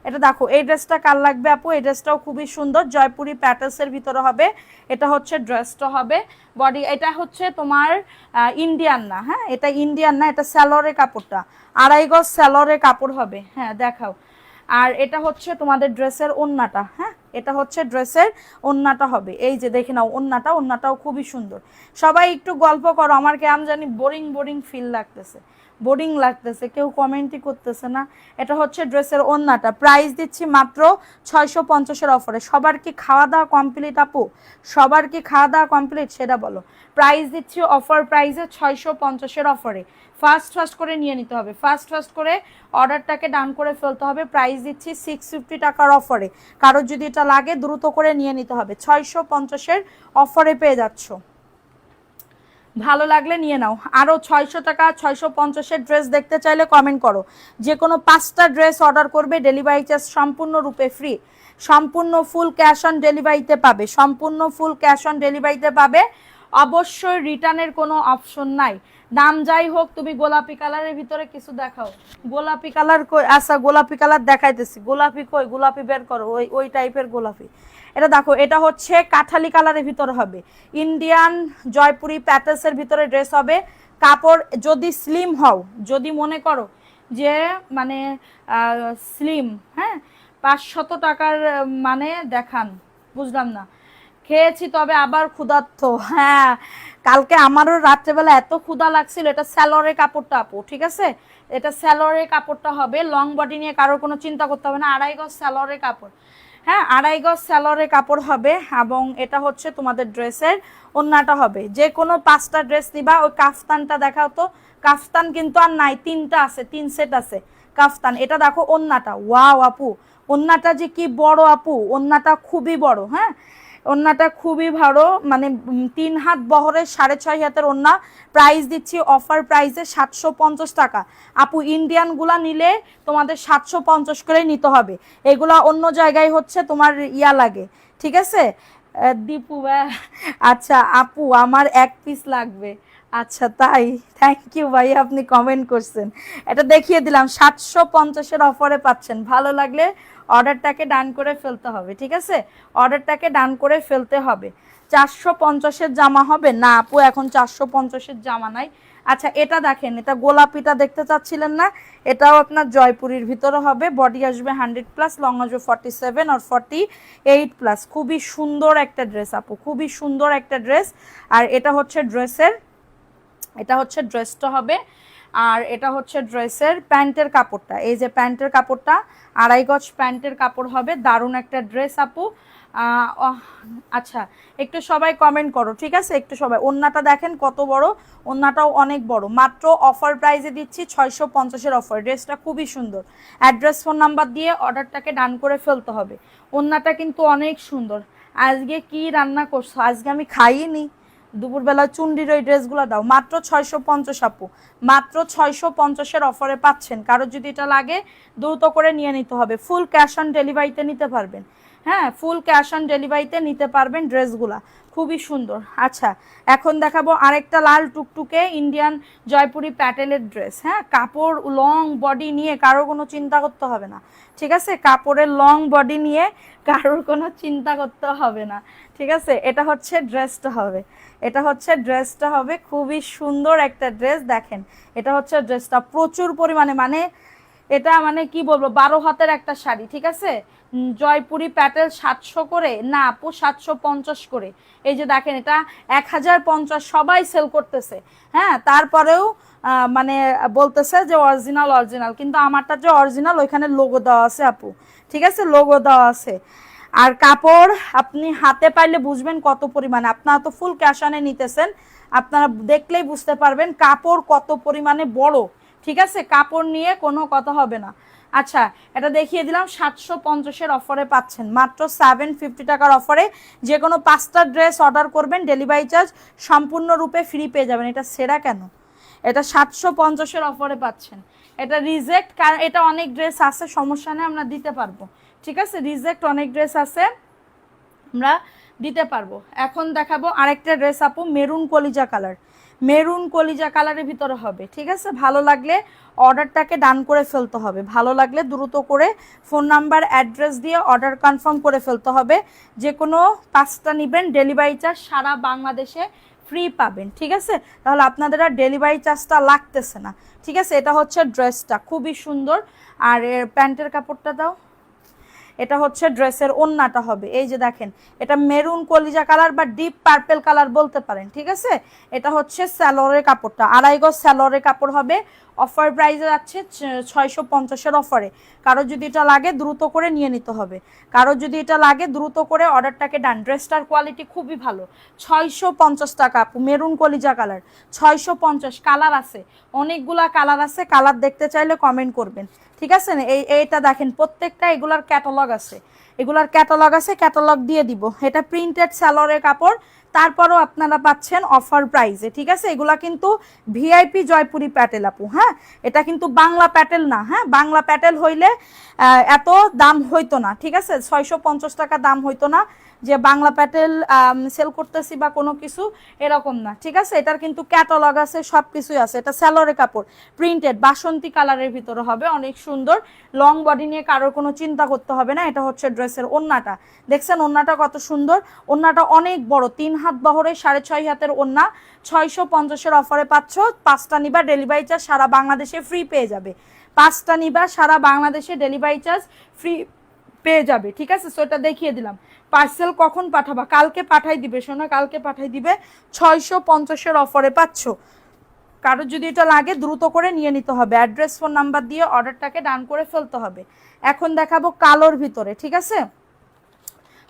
S1: এটা দেখো এই ড্রেসটা কার লাগবে আপু, এই ড্রেসটাও খুবই সুন্দর, জয়পুরি প্যাটেলসের ভিতরে হবে। এটা হচ্ছে ড্রেসটা হবে বডি, এটা হচ্ছে তোমার ইন্ডিয়ান না, হ্যাঁ এটা ইন্ডিয়ান না, এটা স্যালোরে কাপড়টা 2.5 গজ স্যালোরে কাপড় হবে, হ্যাঁ দেখাও। আর এটা হচ্ছে তোমাদের ড্রেসের ওড়নাটা, হ্যাঁ এটা হচ্ছে ড্রেসের ওড়নাটা হবে। এই যে দেখে নাও ওড়নাটা, ওড়নাটাও খুবই সুন্দর। সবাই একটু গল্প করো, আমার কেমন জানি বোরিং বোরিং ফিল লাগতেছে, বোরিং লাগতেছে, কেউ কমেন্টই করতেছে না। এটা হচ্ছে ড্রেসের ওড়নাটা। প্রাইস দিচ্ছি মাত্র 650-এর অফারে। সবার কি খাওয়া দাওয়া কমপ্লিট আপু, সবার কি খাওয়া দাওয়া কমপ্লিট সেটা বলো। প্রাইস দিচ্ছি অফার প্রাইসে 650-এর অফারে। ফাস্ট করে নিয়ে নিতে হবে, ফাস্ট করে অর্ডারটাকে ডান করে ফেলতে হবে। প্রাইস দিচ্ছি 650 টাকার অফারে। কারো যদি এটা লাগে দ্রুত করে নিয়ে নিতে হবে, 650-এর অফারে পেয়ে যাচ্ছ। ভালো লাগলে নিয়ে নাও। আরও 600 টাকা 650-এর ড্রেস দেখতে চাইলে কমেন্ট করো। যে কোনো 5টা ড্রেস অর্ডার করবে, ডেলিভারি চার্জ সম্পূর্ণরূপে ফ্রি, সম্পূর্ণ ফুল ক্যাশ অন ডেলিভারিতে পাবে, সম্পূর্ণ ফুল ক্যাশ অন ডেলিভারিতে পাবে। অবশ্যই রিটার্নের কোনো অপশন নাই। দাম যাই হোক, তুমি গোলাপি কালারের ভিতরে কিছু দেখাও। গোলাপি কালার কই? আচ্ছা গোলাপি কালার দেখাইতেছি। গোলাপি কই? গোলাপি বের করো, ওই ওই টাইপের গোলাপি। এটা দেখো, এটা হচ্ছে কাঠালি কালারের ভিতরে হবে, ইন্ডিয়ান জয়পুরি প্যাটেলসের ভিতরে ড্রেস হবে। কাপড় যদি স্লিম হও, যদি মনে করো যে মানে স্লিম, হ্যাঁ 500 টাকার মানে দেখান, বুঝলাম না। খেয়েছি তবে আবার ক্ষুধার্ত, হ্যাঁ কালকে আমারও রাত্রেবেলা এত ক্ষুধা লাগছিল। এটা স্যালোরে কাপড়টা আপু, ঠিক আছে, এটা স্যালোরে কাপড়টা হবে। লং বডি নিয়ে কারোর কোনো চিন্তা করতে হবে না, 2.5 গজ স্যালোরে কাপড়, হ্যাঁ 2.5 গজ স্যালোরে কাপড় হবে। এবং এটা হচ্ছে তোমাদের ড্রেসের ওড়নাটা হবে। যে কোনো 5টা ড্রেস নিবা। ওই কাফতানটা দেখাও তো, কাফতান কিন্তু আর নাই, 3টা আছে, 3 সেট আছে কাফতান। এটা দেখো ওড়নাটা, ওয়াও আপু ওড়নাটা যে কি বড় আপু, ওড়নাটা খুবই বড়, হ্যাঁ ওড়নাটা খুবই ভালো, মানে 3 হাত বহরের 6.5 হাতের ওড়না। প্রাইস দিচ্ছি অফার প্রাইসে 750 টাকা আপু। ইন্ডিয়ানগুলা নিলে তোমাদের 750 করে নিতে হবে, এগুলা অন্য জায়গায় হচ্ছে তোমার ইয়া লাগে, ঠিক আছে। দীপু আচ্ছা আপু আমার 1 পিস লাগবে, আচ্ছা তাই, থ্যাংক ইউ ভাই, আপনি কমেন্ট করছেন। এটা দেখিয়ে দিলাম 750-এর অফারে পাচ্ছেন। ভালো লাগলে অর্ডারটাকে ডান করে ফেলতে হবে, ঠিক আছে, অর্ডারটাকে ডান করে ফেলতে হবে। 450-এর জামা হবে না আপু, এখন 450-এর জামা নাই। আচ্ছা এটা দেখেন, এটা গোলাপিটা দেখতে চাচ্ছিলেন না, এটাও আপনার জয়পুরীর ভিতরে হবে, বডি আসবে 100+, লং আসবে 47 আর 48+। খুবই সুন্দর একটা ড্রেস আপু, খুবই সুন্দর একটা ড্রেস। আর এটা হচ্ছে ড্রেসের, এটা হচ্ছে ড্রেসটা হবে। আর এটা হচ্ছে ড্রেসের প্যান্টের কাপড়টা, এই যে প্যান্টের কাপড়টা 2.5 গজ প্যান্টের কাপড় হবে। দারুণ একটা ড্রেস আপু। আচ্ছা একটু সবাই কমেন্ট করো, ঠিক আছে, একটু সবাই। ওন্নাটা দেখেন কত বড়, ওন্নাটাও অনেক বড়। মাত্র অফার প্রাইসে দিচ্ছি 650-এর অফার। ড্রেসটা খুবই সুন্দর। অ্যাড্রেস ফোন নাম্বার দিয়ে অর্ডারটাকে ডান করে ফেলতে হবে। ওন্নাটা কিন্তু অনেক সুন্দর। আজকে কি রান্না করছো? আজকে আমি খাইনি, দুপুরবেলা চুন্ডির ওই ড্রেসগুলো দাও। মাত্র 650 আপু, মাত্র 650-এর অফারে পাচ্ছেন। কারো যদি এটা লাগে দ্রুত করে নিয়ে নিতে হবে। ফুল ক্যাশ অন ডেলিভারিতে নিতে পারবেন, হ্যাঁ ফুল ক্যাশ অন ডেলিভারিতে নিতে পারবেন ড্রেসগুলা, খুবই সুন্দর। আচ্ছা এখন দেখাবো আরেকটা লাল টুকটুকে ইন্ডিয়ান জয়পুরি প্যাটেলের ড্রেস। হ্যাঁ কাপড় লং বডি নিয়ে কারোর কোনো চিন্তা করতে হবে না, ঠিক আছে, কাপড়ের লং বডি নিয়ে কারোর কোনো চিন্তা করতে হবে না, ঠিক আছে। এটা হচ্ছে ড্রেসটা হবে, এটা হচ্ছে ড্রেসটা হবে, খুবই সুন্দর একটা ড্রেস। দেখেন এটা হচ্ছে ড্রেসটা, প্রচুর পরিমাণে, মানে এটা মানে কি বলবো, 12 হাতের একটা শাড়ি, ঠিক আছে। জয়পুরি প্যাটেল 700 করে না আপু, 750 করে। এই যে দেখেন এটা 1050 সবাই সেল করতেছে, হ্যাঁ তারপরেও মানে বলতেছে যে অরিজিনাল অরিজিনাল, কিন্তু আমারটা যে অরিজিনাল ওইখানে লোগো দেওয়া আছে আপু, ঠিক আছে, লোগো দেওয়া আছে। আর কাপড় আপনি হাতে পাইলে বুঝবেন কত পরিমাণে। আপনারা তো ফুল ক্যাশ অনে নিতেছেন, আপনারা দেখলেই বুঝতে পারবেন কাপড় কত পরিমাণে বড়, ঠিক আছে, কাপড় নিয়ে কোনো কথা হবে না। আচ্ছা এটা দেখিয়ে দিলাম 750-এর অফারে পাচ্ছের, মাত্র 750 টাকার অফারে। যে কোনো 5টা ড্রেস অর্ডার করবেন, ডেলিভারি চার্জ সম্পূর্ণরূপে ফ্রি পেয়ে যাবেন। এটা সেরা কেন, এটা 750-এর অফারে পাচ্ছেন। এটা রিজেক্ট, কারণ এটা অনেক ড্রেস আছে, সমস্যা নেই, আমরা দিতে পারবো, ঠিক আছে, রিজেক্ট অনেক ড্রেস আছে, আমরা দিতে পারবো। এখন দেখাবো আরেকটা ড্রেস আপু, মেরুন কলিজা কালার, মেরুন কলিজা কালারের ভিতরে হবে, ঠিক আছে। ভালো লাগলে অর্ডারটাকে ডান করে ফেলতে হবে, ভালো লাগলে দ্রুত করে ফোন নাম্বার অ্যাড্রেস দিয়ে অর্ডার কনফার্ম করে ফেলতে হবে। যে কোনো 5টা নেবেন, ডেলিভারি চার্জ সারা বাংলাদেশে ফ্রি পাবেন, ঠিক আছে, তাহলে আপনাদের আর ডেলিভারি চার্জটা লাগতেছে না, ঠিক আছে। এটা হচ্ছে ড্রেসটা, খুবই সুন্দর। আর এর প্যান্টের কাপড়টা দাও। এটা হচ্ছে ড্রেসের ওন্নাটা হবে, এই যে দেখেন এটা মেরুন কলিজা কালার বা ডিপ পার্পেল কালার বলতে পারেন, ঠিক আছে। এটা হচ্ছে স্যালোরের কাপড়টা, 2.5 গজ স্যালোরের কাপড় হবে। অফার প্রাইসে যাচ্ছে 650-এর অফারে। কারো যদি এটা লাগে দ্রুত করে নিয়ে নিতে হবে, কারো যদি এটা লাগে দ্রুত করে অর্ডারটাকে ডান। ড্রেসটার কোয়ালিটি খুবই ভালো। 650 টাকা আপু, মেরুন কলিজা কালার 650। কালার আছে, অনেকগুলা কালার আছে, কালার দেখতে চাইলে কমেন্ট করবেন, ঠিক আছে। এইটা দেখেন প্রত্যেকটা এগুলার ক্যাটালগ আছে, এগুলার ক্যাটালগ আছে, ক্যাটালগ দিয়ে দিব। এটা প্রিন্টেড স্যালোরের কাপড়, তারপরও আপনারা পাচ্ছেন অফার প্রাইসে, ঠিক আছে। এগুলা কিন্তু ভিআইপি জয়পুরি প্যাটেল আপু, হ্যাঁ এটা কিন্তু বাংলা প্যাটেল না, হ্যাঁ বাংলা প্যাটেল হইলে এত দাম হইতো না, ঠিক আছে, 650 টাকা দাম হইতো না, যে বাংলা প্যাটেল সেল করতেছি বা কোনো কিছু এরকম না, ঠিক আছে। এটার কিন্তু ক্যাটালগ আছে, সব কিছুই আছে। এটা স্যালোরের কাপড়, প্রিন্টেড বাসন্তী কালারের ভিতরে হবে, অনেক সুন্দর। লং বডি নিয়ে কারোর কোনো চিন্তা করতে হবে না। এটা হচ্ছে ড্রেসের ওন্নাটা, দেখছেন ওন্নাটা কত সুন্দর, ওন্নাটা অনেক বড়, 3 হাত বহরে 6.5 হাতের ওন্না। 650-এর অফারে পাচ্ছ, 5টা নিবা, ডেলিভারি চার্জ সারা বাংলাদেশে ফ্রি পেয়ে যাবে। 5টা নিবা, সারা বাংলাদেশে ডেলিভারি চার্জ ফ্রি পেয়ে যাবে, ঠিক আছে। সো এটা দেখিয়ে দিলাম। পার্সেল কখন পাঠাবা? কালকে পাঠাই দিবে সোনা, কালকে পাঠাই দিবে। 650-এর অফারে পাচ্ছ। কারো যদি এটা লাগে দ্রুত করে নিয়ে নিতে হবে, অ্যাড্রেস ফোন নাম্বার দিয়ে অর্ডারটাকে ডান করে ফেলতে হবে। এখন দেখাবো কালোর ভিতরে, ঠিক আছে,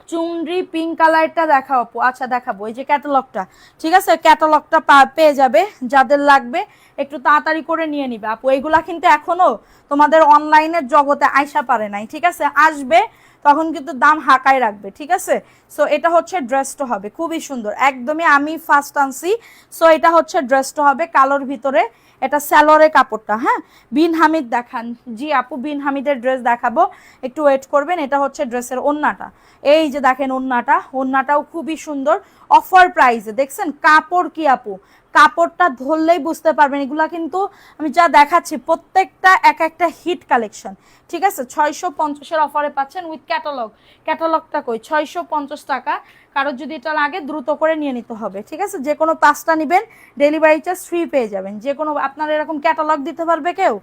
S1: চুনরি পিঙ্ক কালারটা দেখাও আপু। আচ্ছা দেখাবো, এই যে ক্যাটালগটা, ঠিক আছে, ক্যাটালগটা পেয়ে যাবে। যাদের লাগবে একটু তাড়াতাড়ি করে নিয়ে নিবে আপু। এইগুলা কিন্তু এখনো তোমাদের অনলাইনের জগতে আইসা পারে নাই, ঠিক আছে, আসবে তখন কিন্তু দাম হাঁকায় রাখবে, ঠিক আছে। সো এটা হচ্ছে ড্রেসটা হবে, খুবই সুন্দর, একদমই আমি ফার্স্ট আনছি। সো এটা হচ্ছে ড্রেসটা হবে কালোর ভিতরে। এটা স্যালোরে কাপড়টা, হ্যাঁ বিন হামিদ দেখান। জি আপু বিন হামিদের ড্রেস দেখাবো, একটু ওয়েট করবেন। এটা হচ্ছে ড্রেসের ওন্নাটা, এই যে দেখেন ওন্নাটা, ওন্নাটাও খুবই সুন্দর। অফার প্রাইসে দেখছেন কাপড় কি আপু, কাপড়টা ধরলেই বুঝতে পারবেন এগুলা কিন্তু আমি যা দেখাচ্ছি প্রত্যেকটা এক একটা হিট কালেকশন, ঠিক আছে। 650-এর অফারে পাচ্ছেন উইথ ক্যাটালগ। ক্যাটালগটা কই, 650 টাকা। কারোর যদি এটা লাগে দ্রুত করে নিয়ে নিতে হবে, ঠিক আছে। যে কোনো 5টা নেবেন ডেলিভারি চার্জ ফ্রি পেয়ে যাবেন। যে কোনো আপনার এরকম ক্যাটালগ দিতে পারবে কেউ?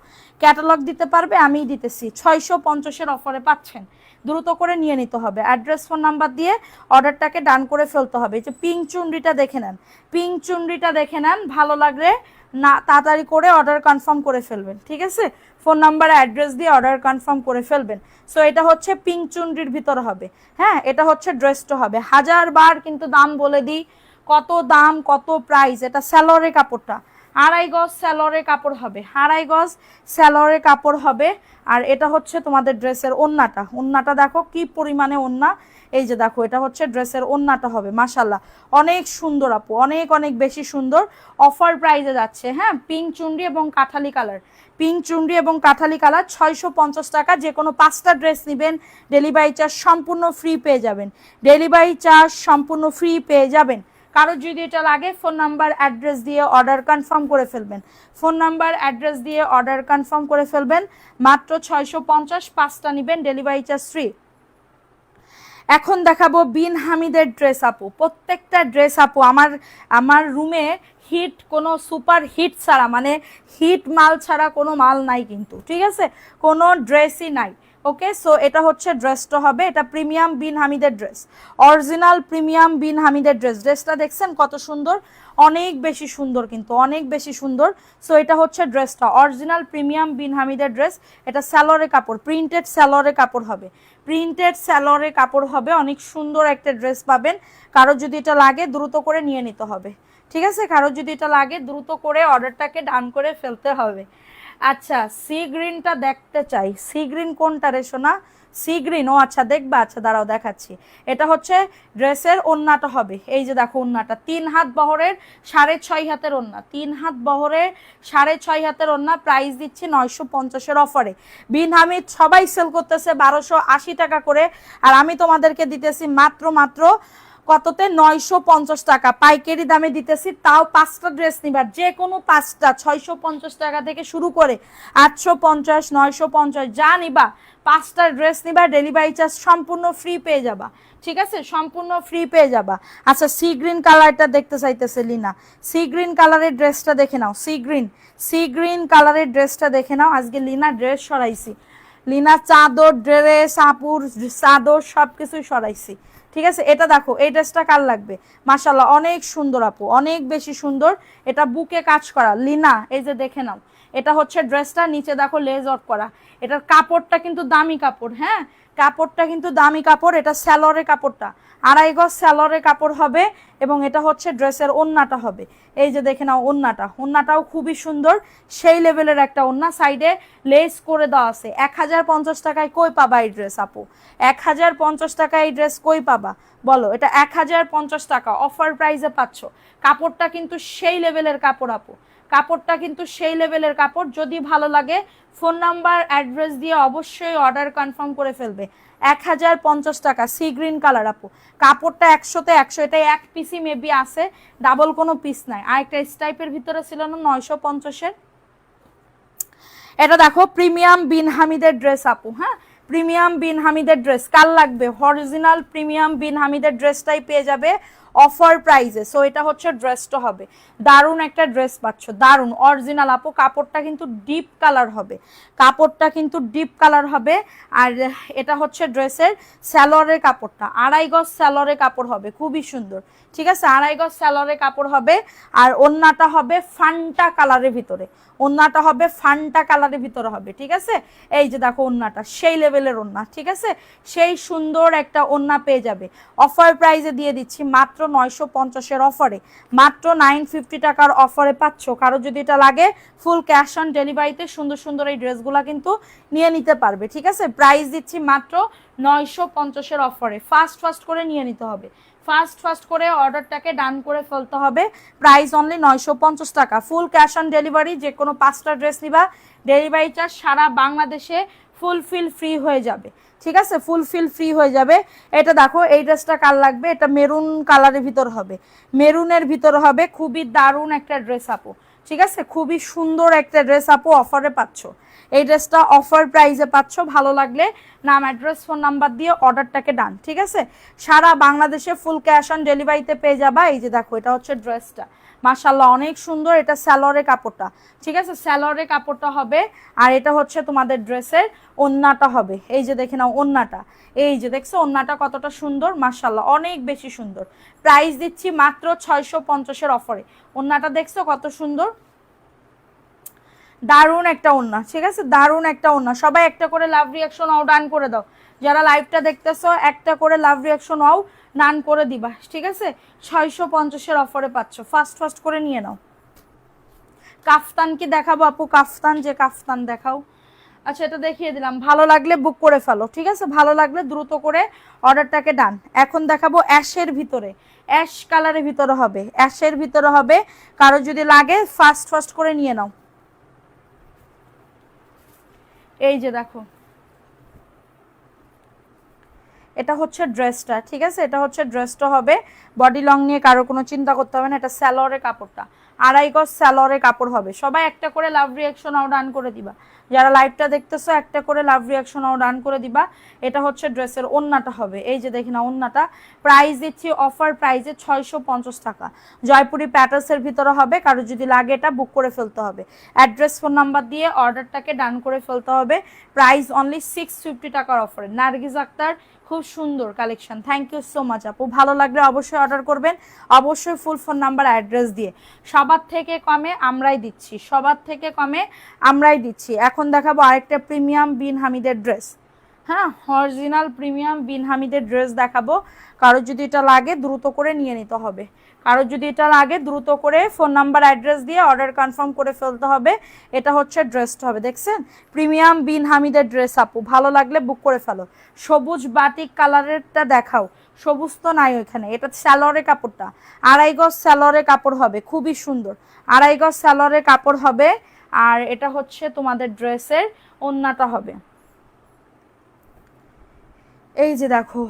S1: ক্যাটালগ দিতে পারবে, আমিই দিতেছি। 650-এর অফারে পাচ্ছেন, দ্রুত করে নিয়ে নিতে হবে। অ্যাড্রেস ফোন নাম্বার দিয়ে অর্ডারটাকে ডান করে ফেলতে হবে। এই যে পিঙ্ক চুনরিটা দেখে নেন, পিঙ্ক চুনরিটা দেখে নেন, ভালো লাগলে না তাড়াতাড়ি করে অর্ডার কনফার্ম করে ফেলবেন, ঠিক আছে। ফোন নাম্বার অ্যাড্রেস দিয়ে অর্ডার কনফার্ম করে ফেলবেন। সো এটা হচ্ছে পিঙ্ক চুনরির ভিতরে হবে, হ্যাঁ। এটা হচ্ছে ড্রেসটা হবে। 1000 বার কিন্তু দাম বলে দিই, কত দাম কত প্রাইস। এটা স্যালোয়ারের কাপড়টা 2.5 গজ স্যালোয়ারের কাপড় হবে, 2.5 গজ স্যালোয়ারের কাপড় হবে। আর এটা হচ্ছে তোমাদের ড্রেসের ওন্নাটা। ওন্নাটা দেখো কি পরিমাণে ওন্না, এই যে দেখো এটা হচ্ছে ড্রেসের ওন্নাটা হবে। মাশাল্লাহ অনেক সুন্দর আপু, অনেক অনেক বেশি সুন্দর। অফার প্রাইসে যাচ্ছে, হ্যাঁ। পিঙ্ক চুনরি এবং কাঠালি কালার, পিঙ্ক চুনরি এবং কাঠালি কালার 650 টাকা। যে কোনো 5টা ড্রেস নেবেন ডেলিভারি চার্জ সম্পূর্ণ ফ্রি পেয়ে যাবেন, ডেলিভারি চার্জ সম্পূর্ণ ফ্রি পেয়ে যাবেন। কারো যদি এটা লাগে ফোন নাম্বার অ্যাড্রেস দিয়ে অর্ডার কনফার্ম করে ফেলবেন, ফোন নাম্বার অ্যাড্রেস দিয়ে অর্ডার কনফার্ম করে ফেলবেন। মাত্র 650, 5টা নেবেন ডেলিভারি চার্জ ফ্রি। এখন দেখাবো বিন হামিদের ড্রেস আপু। প্রত্যেকটা ড্রেস আপু আমার রুমে হিট কোনো সুপার হিট ছাড়া, মানে হিট মাল ছাড়া কোনো মাল নাই কিন্তু, ঠিক আছে, কোনো ড্রেসই নাই। ওকে, সো এটা হচ্ছে ড্রেসটা হবে। এটা প্রিমিয়াম বিন হামিদের ড্রেস, অরিজিনাল প্রিমিয়াম বিন হামিদের ড্রেস। ড্রেসটা দেখছেন কত সুন্দর, অনেক বেশি সুন্দর কিন্তু, অনেক বেশি সুন্দর। সো এটা হচ্ছে ড্রেসটা অরিজিনাল প্রিমিয়াম বিন হামিদের ড্রেস। এটা স্যালোয়ারের কাপড়, প্রিন্টেড স্যালোয়ারের কাপড় হবে, প্রিন্টেড স্যালোয়ারের কাপড় হবে। অনেক সুন্দর একটা ড্রেস পাবেন। কারো যদি এটা লাগে দ্রুত করে নিয়ে নিতে হবে, ঠিক আছে। কারো যদি এটা লাগে দ্রুত করে অর্ডারটাকে ডান করে ফেলতে হবে। আচ্ছা, সি গ্রিনটা দেখতে চাই। সি গ্রিন কোনটা রে সোনা? সি গ্রিন, ও আচ্ছা দেখবা, আচ্ছা দাঁড়াও দেখাচ্ছি। এটা হচ্ছে ড্রেসের ওন্নাটা হবে। এই যে দেখো ওন্নাটা 3 হাত বহরের 6.5 হাতের ওন্না, 3 হাত বহরের 6.5 হাতের ওন্না। প্রাইস দিচ্ছি 950-এর অফারে। বিন হামিদ সবাই সেল করতেছে 1280 টাকা করে, আর আমি তোমাদেরকে দিতেছি মাত্র কততে? 950 টাকা পাইকারি দামে দিতেছি। তাও 5টা ড্রেস নিবার, যে কোনো 5টা 650 টাকা থেকে শুরু করে 850, 950 যা নিবা, 5টা ড্রেস নিবা ডেলিভারি চার্জ সম্পূর্ণ ফ্রি পেয়ে যাবা, ঠিক আছে, সম্পূর্ণ ফ্রি পেয়ে যাবা। আচ্ছা, সি গ্রিন কালারটা দেখতে চাইতেছে লিনা, সি গ্রিন কালারের ড্রেসটা দেখে নাও। সি গ্রিন কালারের ড্রেসটা দেখে নাও। আজকে লিনা ড্রেস সরাইছি, লিনা চাদর ড্রেস আপুর চাদর সব কিছুই সরাইছি, ঠিক আছে। এটা দেখো, এই ড্রেসটা কার লাগবে? মাশাল্লাহ অনেক সুন্দর আপু, অনেক বেশি সুন্দর। এটা বুকে কাজ করা লিনা, এই যে দেখে নাও। এটা হচ্ছে ড্রেসটা, নিচে দেখো লেজ ওয়ার্ক করা। এটার কাপড়টা কিন্তু দামি কাপড়, হ্যাঁ, কাপড়টা কিন্তু দামি কাপড়। এটা স্যালোয়ারের কাপড়টা 2.5 গজ স্যালোয়ারের কাপড় হবে। এবং এটা হচ্ছে ড্রেসের ওন্নাটা হবে। এই যে দেখে নাও ওন্নাটাও খুবই সুন্দর, সেই লেভেলের একটা ওন্না। সাইডে লেস করে দেওয়া আছে। 1050 টাকায় কই পাবা এই ড্রেস আপু? 1050 টাকায় এই ড্রেস কই পাবা বলো? এটা 1050 টাকা অফার প্রাইসে পাচ্ছ। কাপড়টা কিন্তু সেই লেভেলের কাপড় আপু, কাপড়টা কিন্তু সেই লেভেলের কাপড়। যদি ভালো লাগে ফোন নাম্বার অ্যাড্রেস দিয়ে অবশ্যই অর্ডার কনফার্ম করে ফেলবে। 1050 টাকা সি গ্রিন কালার আপু। কাপড়টা 100-তে 100, এটাই এক পিসি মেবি আছে, ডাবল কোনো পিস নাই। আর একটা স্টাইপের ভিতরে ছিল না 950-এর। এটা দেখো প্রিমিয়াম বিন হামিদের ড্রেস আপু, হ্যাঁ, প্রিমিয়াম বিন হামিদের ড্রেস। কার লাগবে? অরিজিনাল প্রিমিয়াম বিন হামিদের ড্রেসটাই পেয়ে যাবে অফার প্রাইসে। সো এটা হচ্ছে ড্রেসটা হবে। দারুণ একটা ড্রেস পাচ্ছ, দারুণ অরিজিনাল আপু। কাপড়টা কিন্তু ডিপ কালার হবে, কাপড়টা কিন্তু ডিপ কালার হবে। আর এটা হচ্ছে ড্রেসের স্যালোয়ারের কাপড়টা 2.5 গজ স্যালোয়ারের কাপড় হবে, খুবই সুন্দর, ঠিক আছে। 2.5 গজ স্যালোয়ারের কাপড় হবে। আর ওন্নাটা হবে ফান্টা কালারের ভিতরে, ওন্নাটা হবে ফান্টা কালারের ভিতরে হবে, ঠিক আছে। এই যে দেখো ওন্নাটা সেই লেভেলের ওন্না, ঠিক আছে, সেই সুন্দর একটা ওন্না পেয়ে যাবে। অফার প্রাইসে দিয়ে দিচ্ছি মাত্র 950-এর অফারে, মাত্র 950 টাকার অফারে পাচ্ছ। কারো যদি এটা লাগে ফুল ক্যাশ অন ডেলিভারিতে সুন্দর সুন্দর এই ড্রেসগুলা কিন্তু নিয়ে নিতে পারবে, ঠিক আছে। প্রাইস দিচ্ছি মাত্র 950-এর অফারে। ফাস্ট করে নিয়ে নিতে হবে, ফাস্ট করে অর্ডারটাকে ডান করে ফেলতে হবে। প্রাইস অনলি 950 টাকা, ফুল ক্যাশ অন ডেলিভারি। যে কোনো 5টা ড্রেস নিবা ডেলিভারি চার্জ সারা বাংলাদেশে ফুলফিল ফ্রি হয়ে যাবে। ঠিক আছে, ফুলফিল ফ্রি হয়ে যাবে। এটা দেখো এই ড্রেসটা কার লাগবে, এটা মেরুন কালারের ভিতর হবে, মেরুনের ভিতর হবে, খুবই দারুণ একটা ড্রেস আপু। ঠিক আছে, খুবই সুন্দর একটা ড্রেস আপু, অফারে পাচ্ছ এই ড্রেসটা, অফার প্রাইসে পাচ্ছ। ভালো লাগলে নাম, অ্যাড্রেস, ফোন নাম্বার দিয়ে অর্ডারটাকে ডান। ঠিক আছে, সারা বাংলাদেশে ফুল ক্যাশ অন ডেলিভারিতে পেয়ে যাবা। এই যে দেখো এটা হচ্ছে ড্রেসটা, মাশাআল্লাহ অনেক সুন্দর। এটা স্যালোয়ারের কাপড়টা, ঠিক আছে, স্যালোয়ারের কাপড়টা হবে। আর এটা হচ্ছে তোমাদের ড্রেসের ওন্নাটা হবে। এই যে দেখে নাও ওন্নাটা, এই যে দেখছো ওন্নাটা কতটা সুন্দর, মাশাআল্লাহ অনেক বেশি সুন্দর। প্রাইস দিচ্ছি মাত্র 650-এর অফারে। ওন্নাটা দেখছো কত সুন্দর, দারুণ একটা ওন্না। ঠিক আছে, দারুণ একটা ওন্না। সবাই একটা করে লাভ রিয়াকশন আও ডান করে দাও, যারা লাইভটা দেখতেছো একটা করে লাভ রিয়াকশন আও ডান করে দিবা। ঠিক আছে, 650-এর অফারে পাচ্ছ, ফাস্ট ফাস্ট করে নিয়ে নাও। কাফতান কি দেখাবো আপু? কাফতান, যে কাফতান দেখাও। আচ্ছা এটা দেখিয়ে দিলাম, ভালো লাগলে বুক করে ফেলো। ঠিক আছে, ভালো লাগলে দ্রুত করে অর্ডারটাকে ডান। এখন দেখাবো অ্যাশের ভিতরে, অ্যাশ কালারের ভিতরে হবে, অ্যাশের ভিতরে হবে। কারো যদি লাগে ফাস্ট ফাস্ট করে নিয়ে নাও। এই যে দেখো এটা হচ্ছে ড্রেসটা। ঠিক আছে, এটা হচ্ছে ড্রেসটা হবে। বডি লং নিয়ে কারো কোনো চিন্তা করতে হবে না। এটা স্যালোয়ারের কাপড়টা, 2.5 গজ স্যালোয়ারের কাপড় হবে। সবাই একটা করে লাভ রিয়াকশন আও ডান করে দিবা, যারা লাইভটা দেখতেছো একটা করে লাভ রিয়াকশন আও ডান করে দিবা। এটা হচ্ছে ড্রেসের ওন্নাটা হবে। এই যে দেখি না ওন্নাটা, প্রাইস দিচ্ছি অফার প্রাইসে 650 টাকা। জয়পুরি প্যাটার্সের ভিতরে হবে। কারো যদি লাগে এটা বুক করে ফেলতে হবে, অ্যাড্রেস ফোন নাম্বার দিয়ে অর্ডারটাকে ডান করে ফেলতে হবে। প্রাইস অনলি 650 টাকার অফারে। নার্গিস আক্তার, খুব সুন্দর collection, thank you so much আপু। ভালো লাগলে অবশ্যই অর্ডার করবেন, অবশ্যই ফুল ফোন নাম্বার অ্যাড্রেস দিয়ে। সবার থেকে কমে আমরাই দিচ্ছি, সবার থেকে কমে আমরাই দিচ্ছি। এখন দেখাবো আরেকটা প্রিমিয়াম বিন হামিদের ড্রেস। হ্যাঁ, অরিজিনাল প্রিমিয়াম বিন হামিদের ড্রেস দেখাবো। কারো যদি এটা লাগে দ্রুত করে নিয়ে নিতে হবে, কারো যদি এটা লাগে দ্রুত করে ফোন নাম্বার অ্যাড্রেস দিয়ে অর্ডার কনফার্ম করে ফেলতে হবে। এটা হচ্ছে ড্রেসটা হবে, দেখছেন প্রিমিয়াম বিন হামিদের ড্রেস আপু। ভালো লাগলে বুক করে ফেলো। সবুজ বাটিক কালারেরটা দেখাও, সবুজ তো নাই ওইখানে। এটা স্যালোয়ারের কাপড়টা, 2.5 গজ স্যালোয়ারের কাপড় হবে, খুবই সুন্দর। 2.5 গজ স্যালোয়ারের কাপড় হবে। আর এটা হচ্ছে তোমাদের ড্রেসের ওন্নাটা হবে। এই যে দেখো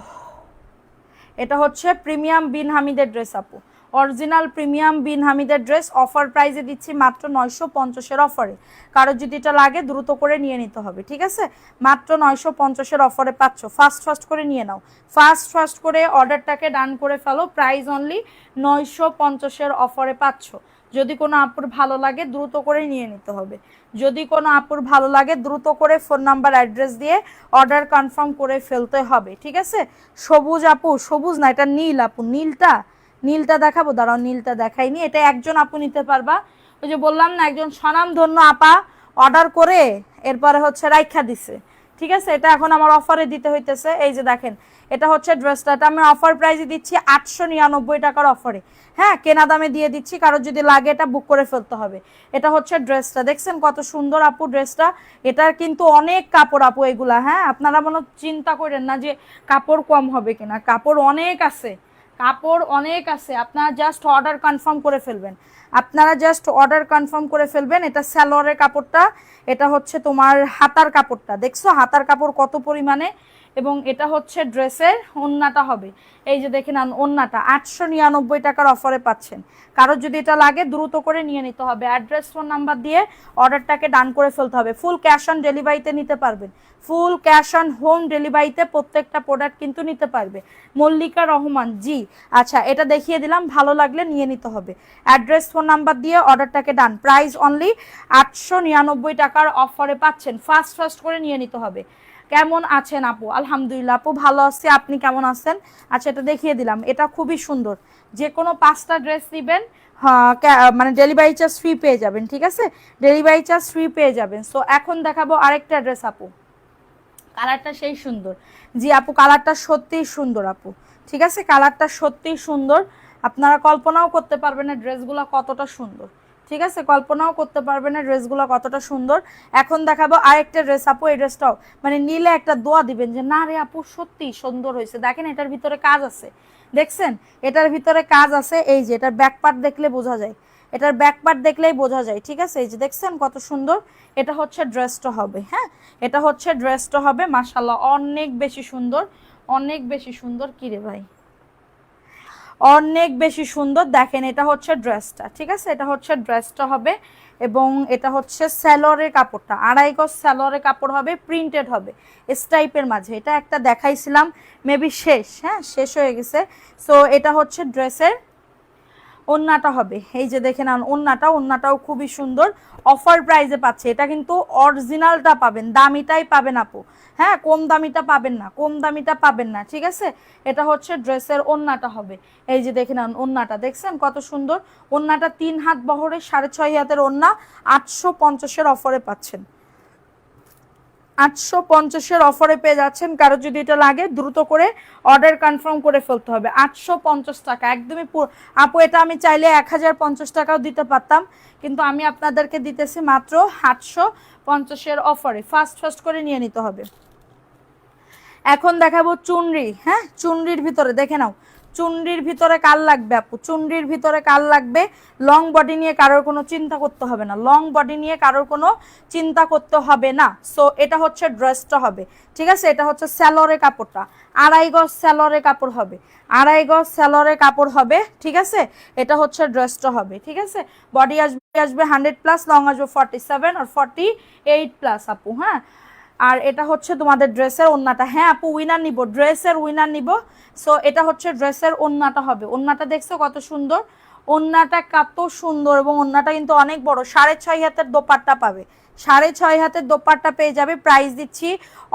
S1: এটা হচ্ছে প্রিমিয়াম বিন হামিদের ড্রেস আপু, অরিজিনাল প্রিমিয়াম বিন হামিদের ড্রেস। অফার প্রাইসে দিচ্ছি মাত্র 950-এর অফারে। কারো যদি এটা লাগে দ্রুত করে নিয়ে নিতে হবে। ঠিক আছে, মাত্র 950-এর অফারে পাচ্ছ। ফাস্ট ফাস্ট করে নিয়ে নাও, ফাস্ট ফাস্ট করে অর্ডারটাকে ডান করে ফেলো। প্রাইস অনলি 950-এর অফারে পাচ্ছ। যদি কোনো আপুর ভালো লাগে দ্রুত করে নিয়ে নিতে হবে, যদি কোনো আপুর ভালো লাগে দ্রুত করে ফোন নাম্বার অ্যাড্রেস দিয়ে অর্ডার কনফার্ম করে ফেলতে হবে। ঠিক আছে, সবুজ আপু, সবুজ না এটা নীল আপু, নীলটা, নীলটা দেখাবো, দাঁড়াও নীলটা দেখাইনি। এটা একজন আপু নিতে পারবা, ওই যে বললাম না একজন স্বনামধন্য আপা অর্ডার করে এরপরে হচ্ছে রাইখা দিছে। ঠিক আছে, এটা এখন আমার অফারে দিতে হইতেছে। এই যে দেখেন এটা হচ্ছে ড্রেসটা, এটা আমি অফার প্রাইসে দিচ্ছি 899 টাকার অফারে। হ্যাঁ, কেনা দামে দিয়ে দিচ্ছি, কারো যদি লাগে এটা বুক করে ফেলতে হবে। এটা হচ্ছে ড্রেসটা, দেখছেন কত সুন্দর আপু ড্রেসটা। এটার কিন্তু অনেক কাপড় আপু এগুলা। হ্যাঁ, আপনারা মনে চিন্তা করেন না যে কাপড় কম হবে কিনা, কাপড় অনেক আছে, কাপড় অনেক আছে। আপনারা জাস্ট অর্ডার কনফার্ম করে ফেলবেন, আপনারা জাস্ট অর্ডার কনফার্ম করে ফেলবেন। এটা স্যালোয়ারের কাপড়টা, এটা হচ্ছে তোমার হাতার কাপড়টা, দেখছো হাতার কাপড় কত পরিমাণে। এবং এটা হচ্ছে ড্রেসের ওন্নাটা হবে। এই যে দেখে নেন ওন্নাটা 899 টাকার অফারে পাচ্ছেন। কারো যদি এটা লাগে দ্রুত করে নিয়ে নিতে হবে। অ্যাড্রেস ফোন নাম্বার দিয়ে অর্ডারটাকে ডান করে ফেলতে হবে। ফুল ক্যাশ অন ডেলিভারিতে নিতে পারবেন, ফুল ক্যাশ অন হোম ডেলিভারিতে প্রত্যেকটা প্রোডাক্ট কিন্তু নিতে পারবে। মল্লিকা রহমান, জি আচ্ছা এটা দেখিয়ে দিলাম, ভালো লাগলে নিয়ে নিতে হবে। অ্যাড্রেস ফোন নাম্বার দিয়ে অর্ডারটাকে ডান। প্রাইস অনলি 899 টাকার অফারে পাচ্ছেন। ফাস্ট ফাস্ট করে নিয়ে নিতে হবে। কেমন আছেন আপু? আলহামদুলিল্লাহ আপু ভালো আছি, আপনি কেমন আছেন? আচ্ছা এটা দেখিয়ে দিলাম, এটা খুবই সুন্দর। যে কোনো 5টা ড্রেস নেবেন, হ্যাঁ মানে ডেলিভারি চার্জ ফ্রি পেয়ে যাবেন। ঠিক আছে, ডেলিভারি চার্জ ফ্রি পেয়ে যাবেন। সো এখন দেখাবো আরেকটা ড্রেস আপু, কালারটা সেই সুন্দর। জি আপু কালারটা সত্যিই সুন্দর আপু। ঠিক আছে, কালারটা সত্যিই সুন্দর, আপনারা কল্পনাও করতে পারবেন না ড্রেসগুলো কতটা সুন্দর। ঠিক আছে, কল্পনাও করতে পারবেন না ড্রেসগুলো কতটা সুন্দর। এখন দেখাবো আরেকটা ড্রেস আপু, এই ড্রেসটাও মানে নিলে একটা দোয়া দিবেন যে না রে আপু সত্যি সুন্দর হয়েছে। দেখেন এটার ভিতরে কাজ আছে, দেখছেন এটার ভিতরে কাজ আছে। এই যে এটার ব্যাক পার্ট দেখলে বোঝা যায়, এটার ব্যাক পার্ট দেখলেই বোঝা যায়, ঠিক আছে? এই যে দেখছেন কত সুন্দর, এটা হচ্ছে ড্রেসটা হবে। হ্যাঁ, এটা হচ্ছে ড্রেসটা হবে। মাশাআল্লাহ অনেক বেশি সুন্দর, অনেক বেশি সুন্দর। কি রে ভাই, অনেক বেশি সুন্দর। দেখেন এটা হচ্ছে ড্রেসটা, ঠিক আছে? এটা হচ্ছে ড্রেসটা হবে এবং এটা হচ্ছে স্যালোয়ারের কাপড়টা, 2.5 গজ স্যালোয়ারের কাপড় হবে, প্রিন্টেড হবে স্টাইপের মাঝে। এটা একটা দেখাইছিলাম, মেবি শেষ, হ্যাঁ শেষ হয়ে গেছে। সো এটা হচ্ছে ড্রেসের ওন্নাটা হবে। এই যে দেখে নেন ওন্নাটা, ওন্নাটাও খুবই সুন্দর, অফার প্রাইসে পাচ্ছে। এটা কিন্তু অরিজিনালটা পাবেন, দামিটাই পাবেন আপু, হ্যাঁ কম দামিটা পাবেন না, কম দামিটা পাবেন না, ঠিক আছে? এটা হচ্ছে ড্রেসের ওন্নাটা হবে। এই যে দেখে নেন ওন্নাটা, দেখছেন কত সুন্দর। ওন্নাটা 3 হাত বহরের, 6.5 হাতের ওন্না, 850-এর অফারে পাচ্ছেন। 850-এর অফারে পেয়ে যাচ্ছেন। কারো যদি এটা লাগে দ্রুত করে অর্ডার কনফার্ম করে ফেলতে হবে। 850 টাকা একদমই। আপু এটা আমি চাইলে 1050 টাকাও দিতে পারতাম, কিন্তু আমি আপনাদেরকে দিতেছি মাত্র 850-এর অফারে। ফাস্ট করে নিয়ে নিতে হবে। এখন দেখাবো চুনরি। হ্যাঁ, চুনরির ভিতরে দেখে নাও, চুনরির ভিতরে কাল লাগবে আপু, চুনরির ভিতরে কাল লাগবে। লং বডি নিয়ে কারোর কোনো চিন্তা করতে হবে না, লং বডি নিয়ে কারোর কোনো চিন্তা করতে হবে না। সো এটা হচ্ছে ড্রেসটা হবে, ঠিক আছে? এটা হচ্ছে স্যালোয়ারের কাপড়টা, 2.5 গজ স্যালোয়ারের কাপড় হবে, 2.5 গজ স্যালোয়ারের কাপড় হবে, ঠিক আছে? এটা হচ্ছে ড্রেসটা হবে, ঠিক আছে? বডি আসবে 100+, লং আসবে 47 আর 48+ আপু। হ্যাঁ, আর এটা হচ্ছে তোমাদের ড্রেসের ওন্নাটা। হ্যাঁ আপু উইনার নিব, ড্রেসের উইনার নিব। সো এটা হচ্ছে ড্রেসের ওন্নাটা হবে। ওন্নাটা দেখছো কত সুন্দর, ওন্নাটা কত সুন্দর, এবং ওন্নাটা কিন্তু অনেক বড়। 6.5 হাতের দোপাট্টা পাবে, 6.5 হাতের দোপাট্টা পেয়ে যাবে। প্রাইস দিচ্ছি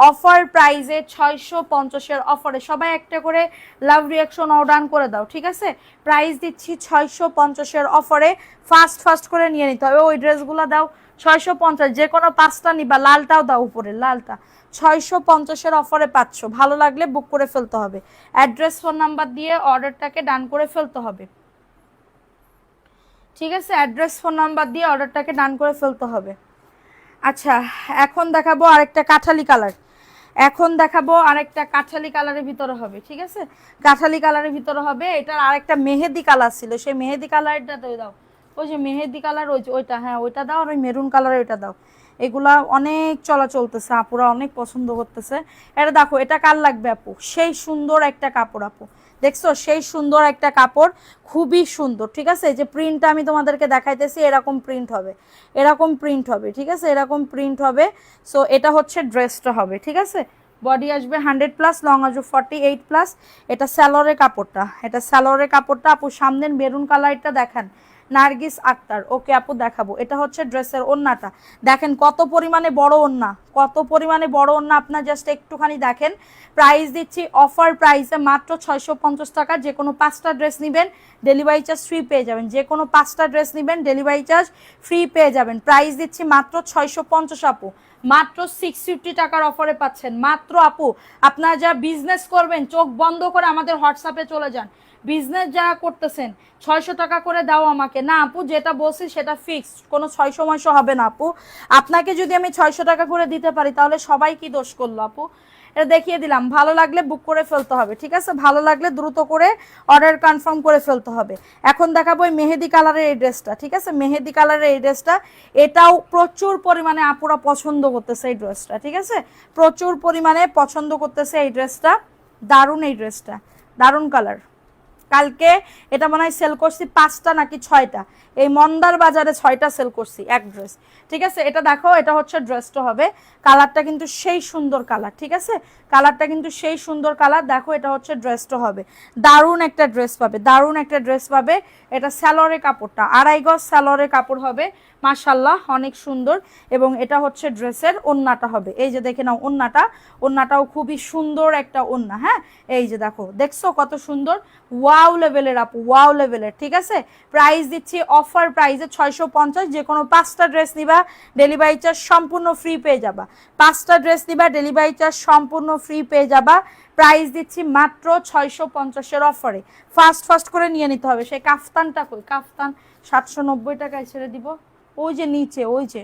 S1: অফার প্রাইসে 650-এর অফারে। সবাই একটা করে লাভ রিয়াকশন অর্ডার করে দাও, ঠিক আছে? প্রাইস দিচ্ছি 650-এর অফারে। ফাস্ট করে নিয়ে নিতে হবে। ওই ড্রেসগুলো দাও 650, যে কোনো 5টা নিবা, লালটাও দাও উপরে, লালটা 650-এর অফারে পাচ্ছ। ভালো লাগলে বুক করে ফেলতে হবে, অ্যাড্রেস ফোন নাম্বার দিয়ে অর্ডারটাকে ডান করে ফেলতে হবে, ঠিক আছে? অ্যাড্রেস ফোন নাম্বার দিয়ে অর্ডারটাকে ডান করে ফেলতে হবে। আচ্ছা, এখন দেখাবো আরেকটা কাঠালি কালার, এখন দেখাবো আরেকটা কাঠালি কালারের ভিতরে হবে, ঠিক আছে? কাঠালি কালারের ভিতরে হবে। এটার আরেকটা মেহেদি কালার ছিল, সেই মেহেদি কালারটা দাও, ওই যে মেহেদি কালার, ওই যে ওইটা, হ্যাঁ ওইটা দাও। আর ওই মেরুন কালারের ওইটা দাও। এগুলা অনেক চলা চলতেছে, আপুরা অনেক পছন্দ করতেছে। এটা দেখো, এটা কার লাগবে আপু? সেই সুন্দর একটা কাপড় আপু, দেখছো সেই সুন্দর একটা কাপড়, খুবই সুন্দর, ঠিক আছে? এই যে প্রিন্টটা আমি তোমাদেরকে দেখাইতেছি, এরকম প্রিন্ট হবে, এরকম প্রিন্ট হবে, ঠিক আছে? এরকম প্রিন্ট হবে। সো এটা হচ্ছে ড্রেসটা হবে, ঠিক আছে? বডি আসবে 100+, লং আসবে 48+। এটা স্যালোয়ারের কাপড়টা, এটা স্যালোয়ারের কাপড়টা আপু। সামনের মেরুন কালারটা দেখান, নার্গিস আক্তার। ওকে আপু দেখাবো। এটা হচ্ছে ড্রেসের ওন্নাটা, দেখেন কত পরিমাণে বড় ওন্না, কত পরিমাণে বড় ওন্না, আপনার জাস্ট একটুখানি দেখেন। প্রাইস দিচ্ছি অফার প্রাইসে মাত্র 650 টাকা। যে কোনো 5টা ড্রেস নেবেন ডেলিভারি চার্জ ফ্রি পেয়ে যাবেন, যে কোনো 5টা ড্রেস নেবেন ডেলিভারি চার্জ ফ্রি পেয়ে যাবেন। প্রাইস দিচ্ছি মাত্র 650 আপু, মাত্র 650 টাকার অফারে পাচ্ছেন। মাত্র আপু, আপনারা যারা বিজনেস করবেন চোখ বন্ধ করে আমাদের হোয়াটসঅ্যাপে চলে যান। বিজনেস যারা করতেছেন 600 টাকা করে দাও আমাকে, না আপু যেটা বলছি সেটা ফিক্সড, কোনো 600 হবে না আপু। আপনাকে যদি আমি 600 টাকা করে দিতে পারি তাহলে সবাই কি দোষ করলো আপু? এটা দেখিয়ে দিলাম। ভালো লাগলে বুক করে ফেলতে হবে, ঠিক আছে? ভালো লাগলে দ্রুত করে অর্ডার কনফার্ম করে ফেলতে হবে। এখন দেখাবো এই মেহেদি কালারের এই ড্রেসটা, ঠিক আছে? মেহেদি কালারের এই ড্রেসটা, এটাও প্রচুর পরিমাণে আপুরা পছন্দ করতেছে এই ড্রেসটা, ঠিক আছে? প্রচুর পরিমাণে পছন্দ করতেছে এই ড্রেসটা। দারুণ এই ড্রেসটা, দারুণ কালার। কালকে এটা মনে হয় সেল করছি 5টা নাকি 6টা, এই মন্দার বাজারে 6টা সেল করছি এক ড্রেস, ঠিক আছে? এটা দেখো, এটা হচ্ছে ড্রেসটা হবে। কালারটা কিন্তু সেই সুন্দর কালার, ঠিক আছে? কালারটা কিন্তু সেই সুন্দর কালার। দেখো এটা হচ্ছে ড্রেসটা হবে, দারুণ একটা ড্রেস পাবে, দারুণ একটা ড্রেস পাবে। এটা স্যালোয়ারের কাপড়টা 2.5 গজ স্যালোয়ারের কাপড় হবে, মাশাল্লাহ অনেক সুন্দর। এবং এটা হচ্ছে ড্রেসের ওন্নাটা হবে। এই যে দেখে নাও ওন্নাটা, ওন্নাটাও খুবই সুন্দর একটা ওন্না। হ্যাঁ, এই যে দেখো, দেখছো কত সুন্দর, ওয়াও লেভেলের আপু, ওয়াও লেভেলের, ঠিক আছে? প্রাইস দিচ্ছি অফার প্রাইসে 650। যে কোনো 5টা ড্রেস নিবা ডেলিভারি চার্জ সম্পূর্ণ ফ্রি পেয়ে যাবা, 5টা ড্রেস নিবা ডেলিভারি চার্জ সম্পূর্ণ ফ্রি পেয়ে যাবা। প্রাইস দিচ্ছি মাত্র 650-এর অফারে। ফাস্ট করে নিয়ে নিতে হবে। সেই কাফতানটা কই? কাফতান 790 টাকায় ছেড়ে দিব, ওই যে নিচে, ওই যে।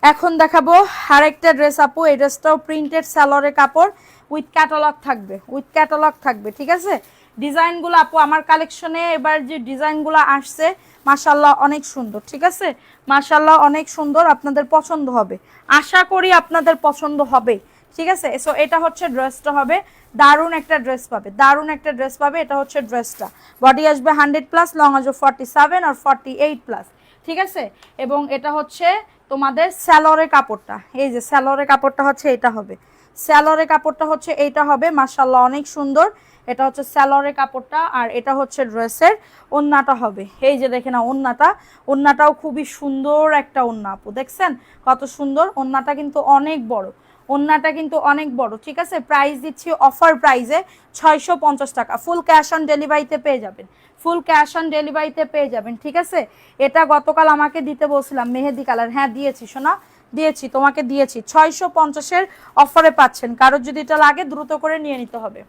S1: এখন দেখাবো আরেকটা ড্রেস আপু। এই ড্রেসটাও প্রিন্টেড স্যালোয়ারের কাপড়, উইথ ক্যাটালগ থাকবে, উইথ ক্যাটালগ থাকবে, ঠিক আছে? ডিজাইনগুলো আপু আমার কালেকশনে এবার যে ডিজাইনগুলো আসছে মাশাআল্লাহ অনেক সুন্দর, ঠিক আছে, মাশাআল্লাহ অনেক সুন্দর, আপনাদের পছন্দ হবে, আশা করি আপনাদের পছন্দ হবে, ঠিক আছে। সো এটা হচ্ছে ড্রেসটা হবে, দারুণ একটা ড্রেস পাবে, দারুণ একটা ড্রেস পাবে। এটা হচ্ছে ড্রেসটা, বডি আসবে 100+, লং আসবে 47 আর 48+, ঠিক আছে। এবং এটা হচ্ছে তোমাদের স্যালোরের কাপড়টা, এই যে স্যালোরের কাপড়টা হচ্ছে এটা হবে, স্যালোরের কাপড়টা হচ্ছে এইটা হবে, মাশাআল্লাহ অনেক সুন্দর। এটা হচ্ছে স্যালোরের কাপড়টা আর এটা হচ্ছে ড্রেসের ওন্নাটা হবে, এই যে দেখে না ওন্নাটা, ওন্নাটাও খুবই সুন্দর একটা ওন্না আপু, দেখছেন কত সুন্দর ওন্নাটা, কিন্তু অনেক বড় ওন্নাটা, কিন্তু অনেক বড়, ঠিক আছে। প্রাইস দিচ্ছি অফার প্রাইসে 650 টাকা, ফুল ক্যাশ অন ডেলিভারিতে পেয়ে যাবেন, ফুল ক্যাশ অন ডেলিভারিতে পেয়ে যাবেন, ঠিক আছে। এটা গতকাল আমাকে দিতে বলছিলাম মেহেদি কালার, হ্যাঁ দিয়েছি সোনা, দিয়েছি তোমাকে দিয়েছি, 650-এর অফারে পাচ্ছেন, কারোর যদি এটা লাগে দ্রুত করে নিয়ে নিতে হবে,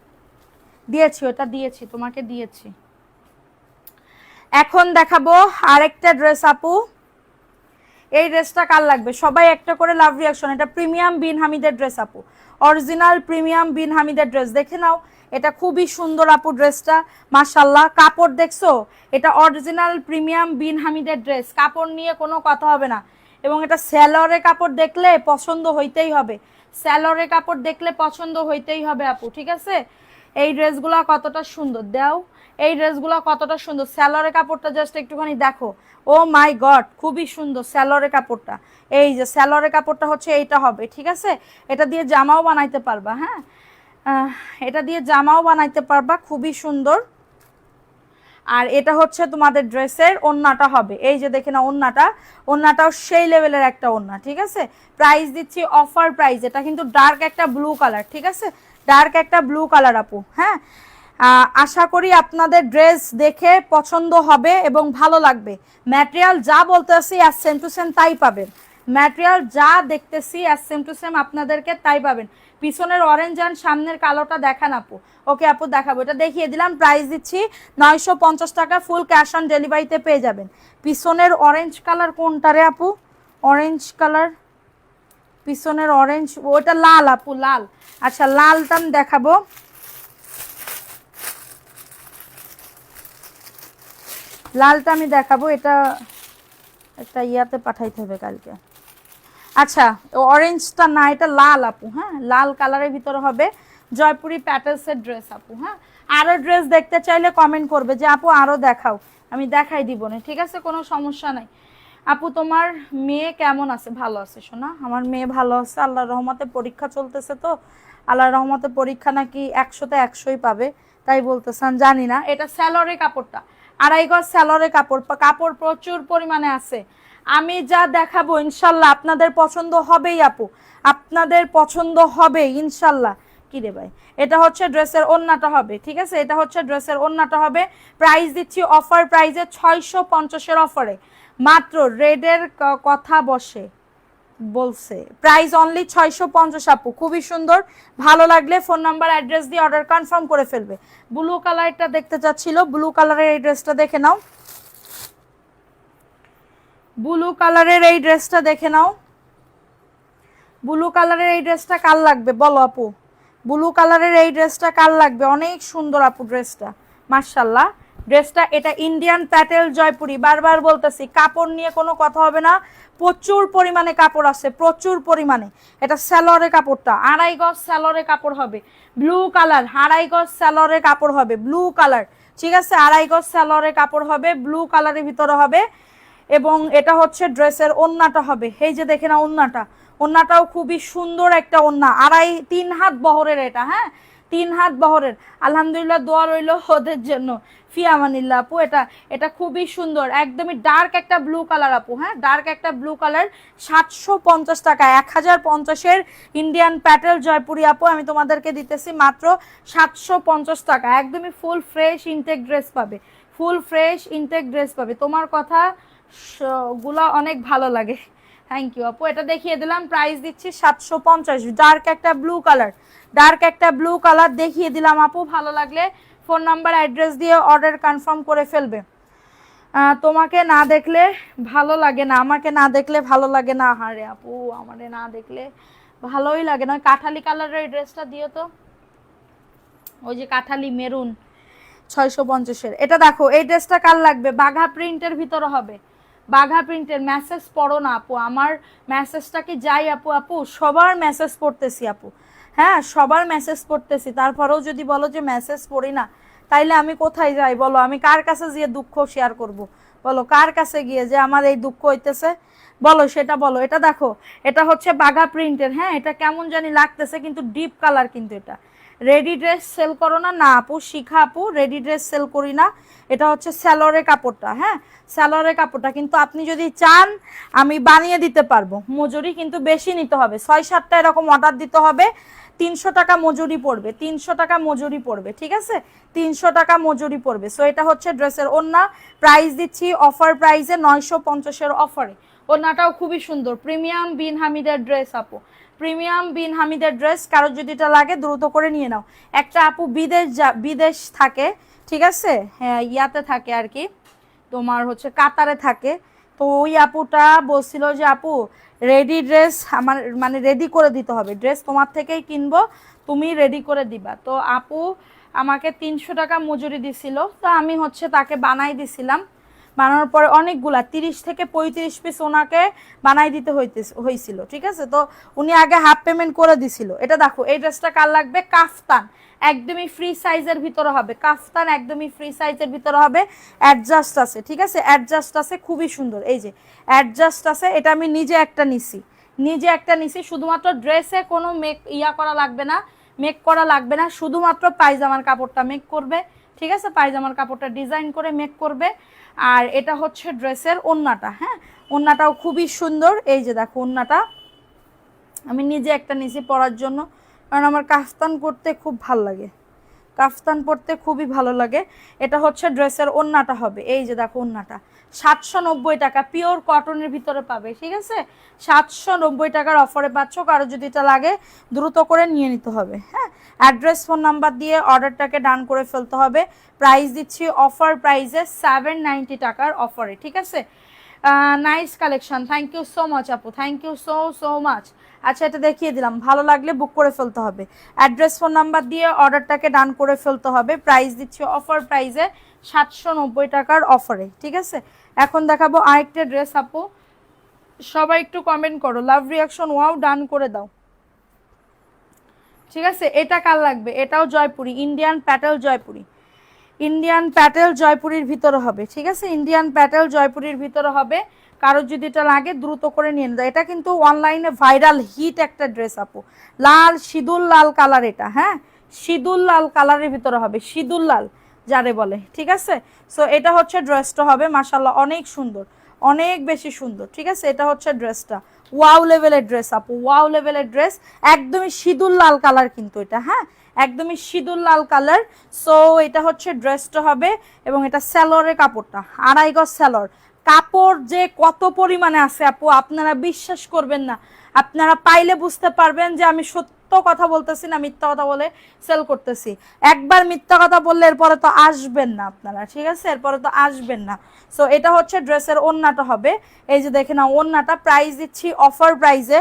S1: দিয়েছি ওটা দিয়েছি তোমাকে দিয়েছি। এখন দেখাবো আরেকটা ড্রেস আপু, এই ড্রেসটা কার লাগবে সবাই একটা করে লাভ রিয়াকশন। এটা প্রিমিয়াম বিন হামিদের ড্রেস আপু, অরিজিনাল প্রিমিয়াম বিন হামিদের ড্রেস, দেখে নাও, এটা খুবই সুন্দর আপু ড্রেসটা, মাশাআল্লাহ কাপড় দেখছো, এটা অরিজিনাল প্রিমিয়াম বিন হামিদের ড্রেস, কাপড় নিয়ে কোনো কথা হবে না। এবং এটা স্যালোরে কাপড় দেখলে পছন্দ হইতেই হবে, স্যালোরে কাপড় দেখলে পছন্দ হইতেই হবে আপু, ঠিক আছে। এই ড্রেসগুলো কতটা সুন্দর দাও, এই ড্রেসগুলো কতটা সুন্দর, স্যালোরে কাপড়টা জাস্ট একটুখানি দেখো, ও মাই গড খুবই সুন্দর স্যালোরে কাপড়টা, এই যে স্যালোরে কাপড়টা হচ্ছে এইটা হবে, ঠিক আছে। এটা দিয়ে জামাও বানাইতে পারবা, হ্যাঁ এটা দিয়ে জামাও বানাইতে পারবা, খুবই সুন্দর। আর এটা হচ্ছে তোমাদের ড্রেসের ওন্নাটা হবে, এই যে দেখে না ওন্নাটা, ওন্নাটাও সেই লেভেলের একটা ওন্না, ঠিক আছে। প্রাইস দিচ্ছি অফার প্রাইস, এটা কিন্তু ডার্ক একটা ব্লু কালার, ঠিক আছে, ডার্ক একটা ব্লু কালার আপু, হ্যাঁ। আশা করি আপনাদের ড্রেস দেখে পছন্দ হবে এবং ভালো লাগবে। ম্যাটেরিয়াল যা বলতেছি আর সেম টু সেম তাই পাবেন, ম্যাটেরিয়াল যা দেখতেছি আর সেম টু সেম আপনাদেরকে তাই পাবেন। পিছনের অরেঞ্জ আর সামনের কালোটা দেখান আপু, ওকে আপু দেখাবো, এটা দেখিয়ে দিলাম। প্রাইস দিচ্ছি 950 টাকা, ফুল ক্যাশ অন ডেলিভারিতে পেয়ে যাবেন। পিছনের অরেঞ্জ কালার কোনটা রে আপু, অরেঞ্জ কালার, পিছনের অরেঞ্জ, ওটা লাল আপু লাল, আচ্ছা লালটা আমি দেখাবো, লালটা আমি দেখাবো, এটা একটা ইয়াতে পাঠাইতে হবে কালকে। আচ্ছা অরেঞ্জটা না, এটা লাল আপু, হ্যাঁ লাল কালারের ভিতরে হবে, জয়পুরি প্যাটেলসের ড্রেস আপু, হ্যাঁ। আরও ড্রেস দেখতে চাইলে কমেন্ট করবে যে আপু আরও দেখাও, আমি দেখাই দিব না, ঠিক আছে, কোনো সমস্যা নাই। আপু তোমার মেয়ে কেমন আছে? ভালো আছে সোনা, আমার মেয়ে ভালো আছে, আল্লাহর রহমতে পরীক্ষা চলতেছে তো, আল্লাহর রহমতে পরীক্ষা নাকি 100-তে 100ই পাবে, তাই বলতেছেন, জানি না। এটা স্যালোরে কাপড়টা, 2.5 গজ স্যালোরে কাপড়, কাপড় প্রচুর পরিমাণে আছে, আমি যা দেখাবো ইনশাল্লাহ আপনাদের পছন্দ হবেই আপু, আপনাদের পছন্দ হবে ইনশাল্লাহ। কি রে ভাই, এটা হচ্ছে ড্রেসের ওন্নাটা হবে, ঠিক আছে, এটা হচ্ছে ড্রেসের ওন্নাটা হবে। প্রাইস দিচ্ছি অফার প্রাইসে 650-এর অফারে, মাত্র রেডের কথা বলছে, প্রাইস অনলি 650 আপু, খুবই সুন্দর। ভালো লাগলে ফোন নাম্বার অ্যাড্রেস দিয়ে অর্ডার কনফার্ম করে ফেলবে। ব্লু কালারটা দেখতে চাচ্ছিল, ব্লু কালারের এই ড্রেসটা দেখে নাও, ব্লু কালারের এই ড্রেসটা দেখে নাও, ব্লু কালারের এই ড্রেসটা কার লাগবে বলো আপু, ব্লু কালারের এই ড্রেসটা কার লাগবে, অনেক সুন্দর আপু ড্রেসটা, মাশাআল্লাহ ড্রেসটা। এটা ইন্ডিয়ান প্যাটেল জয়পুরি, বারবার বলতেছি কাপড় নিয়ে কোনো কথা হবে না, প্রচুর পরিমাণে কাপড় আছে, প্রচুর পরিমাণে। এটা স্যালোরে কাপড়টা 2.5 গজ স্যালোরে কাপড় হবে, ব্লু কালার, 2.5 গজ স্যালোরে কাপড় হবে, ব্লু কালার, ঠিক আছে, 2.5 গজ স্যালোরে কাপড় হবে, ব্লু কালারের ভিতরে হবে। এবং এটা হচ্ছে ড্রেসের ওন্নাটা হবে, এই যে দেখে না ওন্নাটা, ওন্নাটাও খুবই সুন্দর একটা ওন্না, 3 হাত বহরের এটা, হ্যাঁ 3 হাত বহরের, আলহামদুলিল্লাহ দোয়া রইল ওদের জন্য, ফি আমানিল্লাহ আপু। এটা খুবই সুন্দর, একদমই ডার্ক একটা ব্লু কালার আপু, হ্যাঁ ডার্ক একটা ব্লু কালার, 750 টাকা, 1050-এর ইন্ডিয়ান প্যাটেল জয়পুরি আপু, আমি তোমাদেরকে দিতেছি মাত্র 750 টাকা, একদমই ফুল ফ্রেশ ইনটেক ড্রেস পাবে, ফুল ফ্রেশ ইনটেক ড্রেস পাবে। তোমার কথা গুলা অনেক ভালো লাগে, থ্যাংক ইউ আপু। এটা দেখিয়ে দিলাম, প্রাইস দিচ্ছি 750, ডার্ক একটা ব্লু কালার, ডার্ক একটা ব্লু কালার দেখিয়ে দিলাম আপু, ভালো লাগলে ফোন নাম্বার অ্যাড্রেস দিয়ে অর্ডার কনফার্ম করে ফেলবে। তোমাকে না দেখলে ভালো লাগে না, আমাকে না দেখলে ভালো লাগে না, হারে আপু আমারে না দেখলে ভালোই লাগে না। কাঠালি কালারের ড্রেসটা দিও তো, ওই যে কাঠালি মেরুন, 650-এর। এটা দেখো এই ড্রেসটা কার লাগবে, বাঘা প্রিন্টের ভিতরে হবে, বাঘা প্রিন্টের। মেসেজ পড়ো না আপু, আমার মেসেজটা কি যাই আপু? আপু সবার মেসেজ পড়তেছি আপু, হ্যাঁ সবার মেসেজ পড়তেছি, তারপরেও যদি বলো যে মেসেজ পড়ি না, তাইলে আমি কোথায় যাই বলো? আমি কার কাছে গিয়ে দুঃখ শেয়ার করব? বলো কার কাছে গিয়ে যে আমার এই দুঃখ হইতেছে, বলো সেটা বলো। এটা দেখো এটা হচ্ছে বাঘা প্রিন্টের, হ্যাঁ এটা কেমন জানি লাগতেছে কিন্তু ডিপ কালার, কিন্তু এটা রেডি ড্রেস সেল করো না? না আপু, শিখা আপু রেডি ড্রেস সেল করি না, এটা হচ্ছে স্যালোরের কাপড়টা, হ্যাঁ স্যালোরের কাপড়টা। কিন্তু আপনি যদি চান আমি বানিয়ে দিতে পারবো, মজুরি কিন্তু বেশি নিতে হবে, 6-7টা এরকম অর্ডার দিতে হবে, 300 টাকা মজুরি পড়বে, 300 টাকা মজুরি পড়বে, ঠিক আছে 300 টাকা মজুরি পড়বে। সো এটা হচ্ছে ড্রেসের ওড়না, প্রাইস দিচ্ছি অফার প্রাইসে 950-এর অফারে। ওড়নাটাও খুবই সুন্দর, প্রিমিয়াম বিন হামিদের ড্রেস আপু, প্রিমিয়াম বিন হামিদের ড্রেস। কারোর যদি এটা লাগে দ্রুত করে নিয়ে নাও। একটা আপু বিদেশ থাকে, ঠিক আছে, হ্যাঁ ইয়াতে থাকে আর কি, তোমার হচ্ছে কাতারে থাকে, তো ওই আপুটা বলছিল যে আপু রেডি ড্রেস আমার মানে রেডি করে দিতে হবে, ড্রেস তোমার থেকেই কিনবো, তুমি রেডি করে দিবা। তো আপু আমাকে 300 টাকা মজুরি দিছিল, তো আমি হচ্ছে তাকে বানাই দিছিলাম, বানানোর পরে অনেকগুলা 30 থেকে 35 পিস ওনাকে বানাই দিতে হয়েছিল, ঠিক আছে। তো উনি আগে হাফ পেমেন্ট করে দিছিল। এটা দেখো এই ড্রেসটা কার লাগবে, কাফতান একদমই ফ্রি সাইজের ভিতরে হবে, কাফতান একদমই ফ্রি সাইজের ভিতরে হবে, অ্যাডজাস্ট আছে, ঠিক আছে অ্যাডজাস্ট আছে, খুবই সুন্দর, এই যে অ্যাডজাস্ট আছে। এটা আমি নিজে একটা নিছি, শুধুমাত্র ড্রেসে কোনো করা লাগবে না, মেক করা লাগবে না, শুধুমাত্র পায়জামার কাপড়টা মেক করবে, ঠিক আছে পায়জামার কাপড়টা ডিজাইন করে মেক করবে। আর এটা হচ্ছে ড্রেসের ওড়নাটা, হ্যাঁ ওড়নাটাও খুবই সুন্দর, এই যে দেখো ওড়নাটা আমি নিজে একটা নিছি পরার জন্য, কারণ আমার কাফতান পরতে খুব ভালো লাগে, কাফতান পরতে খুবই ভালো লাগে। এটা হচ্ছে ড্রেসের ওড়নাটা হবে, এই যে দেখো ওড়নাটা 790 টাকা পিওর কটনের ভিতরে পাবে, ঠিক আছে 790 টাকার অফারে পাচ্ছ। কারো যদি এটা লাগে দ্রুত করে নিয়ে নিতে হবে, হ্যাঁ অ্যাড্রেস ফোন নাম্বার দিয়ে অর্ডারটাকে ডান করে ফেলতে হবে। প্রাইস দিচ্ছি অফার প্রাইসে 790 টাকার অফারে, ঠিক আছে। Nice collection, thank you so much আপু, থ্যাংক ইউ সো মাচ। আচ্ছা এটা দেখিয়ে দিলাম, ভালো লাগলে বুক করে ফেলতে হবে, অ্যাড্রেস ফোন নাম্বার দিয়ে অর্ডারটাকে ডান করে ফেলতে হবে। প্রাইস দিচ্ছি অফার প্রাইসে 790 টাকার অফারে, ঠিক আছে। এখন দেখাবো আরেকটা ড্রেস আপু, সবাই একটু কমেন্ট করো, লাভ রিয়াকশন ওয়াও ডান করে দাও, ঠিক আছে। এটা কার লাগবে, এটাও জয়পুরি, ইন্ডিয়ান প্যাটেল জয়পুরি, ইন্ডিয়ান প্যাটেল জয়পুরির ভিতরে হবে, ঠিক আছে ইন্ডিয়ান প্যাটেল জয়পুরির ভিতরে হবে। কারোর যদি এটা লাগে দ্রুত করে নিয়ে নেয়। এটা কিন্তু অনলাইনে ভাইরাল হিট একটা ড্রেস আপু, লাল সিঁদুর লাল কালার, এটা হ্যাঁ সিঁদুর লাল কালারের ভিতরে হবে, সিঁদুর লাল যারে বলে, ঠিক আছে। সো এটা হচ্ছে ড্রেসটা হবে, মাশাল্লাহ অনেক সুন্দর, অনেক বেশি সুন্দর, ঠিক আছে। এটা হচ্ছে ড্রেসটা, ওয়াও লেভেলের ড্রেস আপু, ওয়াও লেভেলের ড্রেস, একদমই সিঁদুর লাল কালার কিন্তু এটা, হ্যাঁ একদমই সিঁদুর লাল কালার। সো এটা হচ্ছে ড্রেসটা হবে, এবং এটা স্যালোরের কাপড়টা 2.5 গজ স্যালোর, কাপড় যে কত পরিমাণে আছে আপু আপনারা বিশ্বাস করবেন না, আপনারা পাইলে বুঝতে পারবেন যে আমি সত্য কথা বলতেছি না মিথ্যা কথা বলে সেল করতেছি। একবার মিথ্যা কথা বললে এরপরে তো আসবেন না আপনারা, ঠিক আছে এরপরে তো আসবেন না। সো এটা হচ্ছে ড্রেসের ওড়নাটা হবে, এই যে দেখে না ওড়নাটা, প্রাইস দিচ্ছি অফার প্রাইসে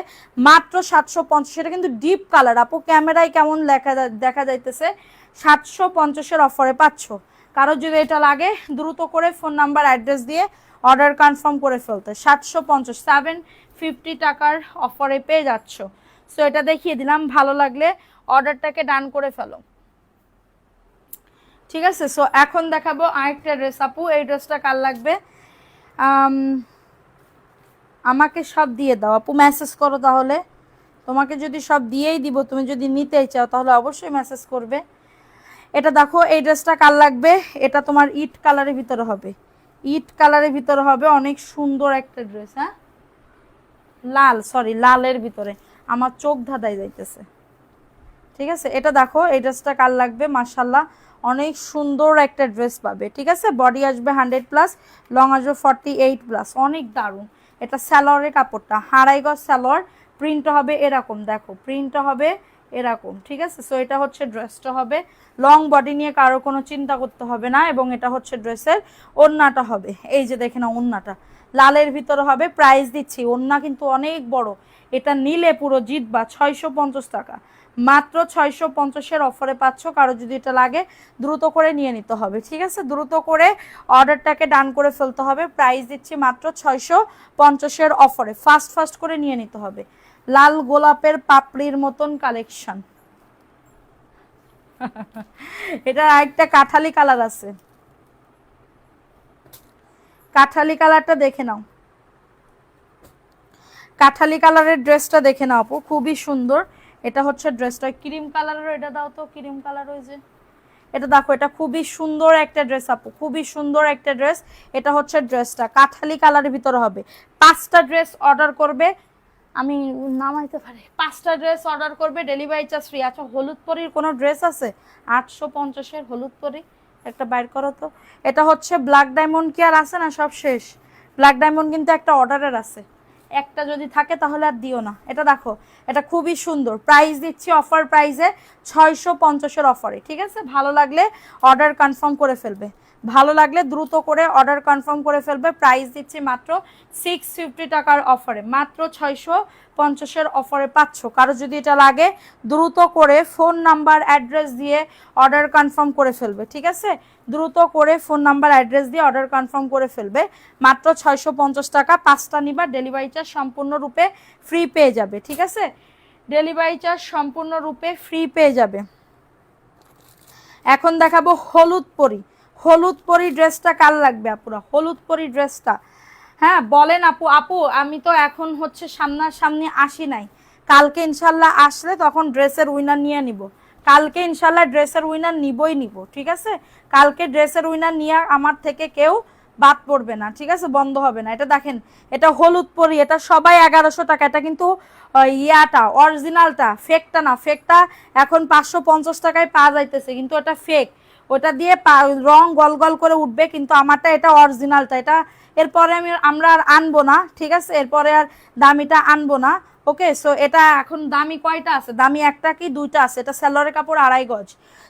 S1: মাত্র 750। এটা কিন্তু ডিপ কালার আপু, ক্যামেরায় কেমন দেখা যাইতেছে, 750-এর অফারে পাচ্ছ। কারো যদি এটা লাগে দ্রুত করে ফোন নাম্বার অ্যাড্রেস দিয়ে অর্ডার কনফার্ম করে ফেলতে, 750 750 টাকার অফারে পেয়ে যাচ্ছ। সো এটা দেখিয়ে দিলাম, ভালো লাগলে অর্ডারটাকে ডান করে ফেলো, ঠিক আছে। সো এখন দেখাবো আরেকটা ড্রেস আপু, এই ড্রেসটা কার লাগবে, আমাকে সব দিয়ে দাও আপু, মেসেজ করো তাহলে, তোমাকে যদি সব দিয়েই দিব, তুমি যদি নিতেই চাও তাহলে অবশ্যই মেসেজ করবে। এটা দেখো এই ড্রেসটা কার লাগবে, এটা তোমার ইট কালারের ভিতরে হবে, ইট কালারের ভিতরে হবে, অনেক সুন্দর একটা ড্রেস, হ্যাঁ লালের ভিতরে, আমার চোখ ধাঁধায় যাইতেছে, ঠিক আছে। এটা দেখো এই ড্রেসটা কার লাগবে, মাশাল্লাহ অনেক সুন্দর একটা ড্রেস পাবে, ঠিক আছে। বডি আসবে 100+, লং আসবে 48+, অনেক দারুণ। এটা স্যালোয়ারের কাপড়টা 2.5 গজ স্যালোয়ার, প্রিন্টটা হবে এরকম, দেখো প্রিন্টটা হবে এরকম, ঠিক আছে। সো এটা হচ্ছে ড্রেসটা হবে, লং বডি নিয়ে কারো কোনো চিন্তা করতে হবে না। এবং এটা হচ্ছে ড্রেসের ওড়নাটা হবে, এই যে দেখে না ওড়নাটা লালের ভিতরে হবে। প্রাইস দিচ্ছি, ওড়না কিন্তু অনেক বড়, এটা নিলে পুরো জিতবা 650 টাকা, মাত্র 650-এর অফারে পাচ্ছ। কারো যদি এটা লাগে দ্রুত করে নিয়ে নিতে হবে, ঠিক আছে? দ্রুত করে অর্ডারটাকে ডান করে ফেলতে হবে। প্রাইস দিচ্ছি মাত্র 650-এর অফারে। ফাস্ট ফাস্ট করে নিয়ে নিতে হবে। লাল গোলাপের পাপড়ির মতন কালেকশন। এটা আরেকটা কাঠালি কালার আছে, কাঠালি কালারটা দেখে নাও, কাঠালি কালারের ড্রেসটা দেখে নাও আপু, খুবই সুন্দর। এটা হচ্ছে ড্রেসটা ক্রিম কালারের, এটা দাও তো ক্রিম কালার, ওই যে এটা দেখো, এটা খুবই সুন্দর একটা ড্রেস আপু, খুবই সুন্দর একটা ড্রেস। এটা হচ্ছে ড্রেসটা কাঠালি কালারের ভিতরে হবে। 5টা ড্রেস অর্ডার করবে, আমি নামাইতে পারি, 5টা ড্রেস অর্ডার করবে, ডেলিভারি চার্জ ফ্রি। আচ্ছা হলুদ পরির কোনো ড্রেস আছে? 850-এর হলুদ পরি একটা বাইর করো তো। এটা হচ্ছে ব্ল্যাক ডায়মন্ড, কি আর আছে না, সব শেষ। ব্ল্যাক ডায়মন্ড কিন্তু একটা অর্ডারের আছে, একটা যদি থাকে তাহলে আর দিও না। এটা দেখো, এটা খুবই সুন্দর। প্রাইস দিচ্ছি অফার প্রাইসে 650-এর অফারে, ঠিক আছে? ভালো লাগলে অর্ডার কনফার্ম করে ফেলবে, ভালো লাগলে দ্রুত করে অর্ডার কনফার্ম করে ফেলবে। প্রাইস দিচ্ছি মাত্র 650 টাকার অফারে, মাত্র 650-এর অফারে পাচ্ছ। কারো যদি এটা লাগে দ্রুত করে ফোন নাম্বার অ্যাড্রেস দিয়ে অর্ডার কনফার্ম করে ফেলবে, ঠিক আছে? দ্রুত করে ফোন নাম্বার অ্যাড্রেস দিয়ে অর্ডার কনফার্ম করে ফেলবে। মাত্র 650 টাকা। 5টা নিবা, ডেলিভারি চার্জ সম্পূর্ণরূপে ফ্রি পেয়ে যাবে, ঠিক আছে? ডেলিভারি চার্জ সম্পূর্ণরূপে ফ্রি পেয়ে যাবে। এখন দেখাবো হলুদ পরি। হলুদ পরি ড্রেসটা কার লাগবে আপুরা? হলুদ পরি ড্রেসটা, হ্যাঁ বলেন আপু। আপু আমি তো এখন হচ্ছে সামনাসামনি আসি নাই, কালকে ইনশাল্লাহ আসলে তখন ড্রেসের উইনার নিয়ে নিব। কালকে ইনশাল্লাহ ড্রেসের উইনার নিবই নিব, ঠিক আছে? কালকে ড্রেসের উইনার নিয়ে আমার থেকে কেউ বাদ পড়বে না, ঠিক আছে? বন্ধ হবে না। এটা দেখেন, এটা হলুদ পরি, এটা সবাই 1100 টাকা। এটা কিন্তু ইয়াটা অরিজিনালটা, ফেকটা না। ফেকটা এখন 550 টাকায় পাওয়া যাইতেছে, কিন্তু এটা ফেক। ওটা দিয়ে রং গল গল করে উঠবে, কিন্তু আমারটা এটা অরিজিনালটা। এটা এরপরে আমরা আর আনবো না, ঠিক আছে? এরপরে আর দামিটা আনবো না। ওকে, সো এটা এখন দামি কয়টা আছে? দামি একটা কি দুইটা আছে। এটা স্যালোরে কাপড় 2.5 গজ,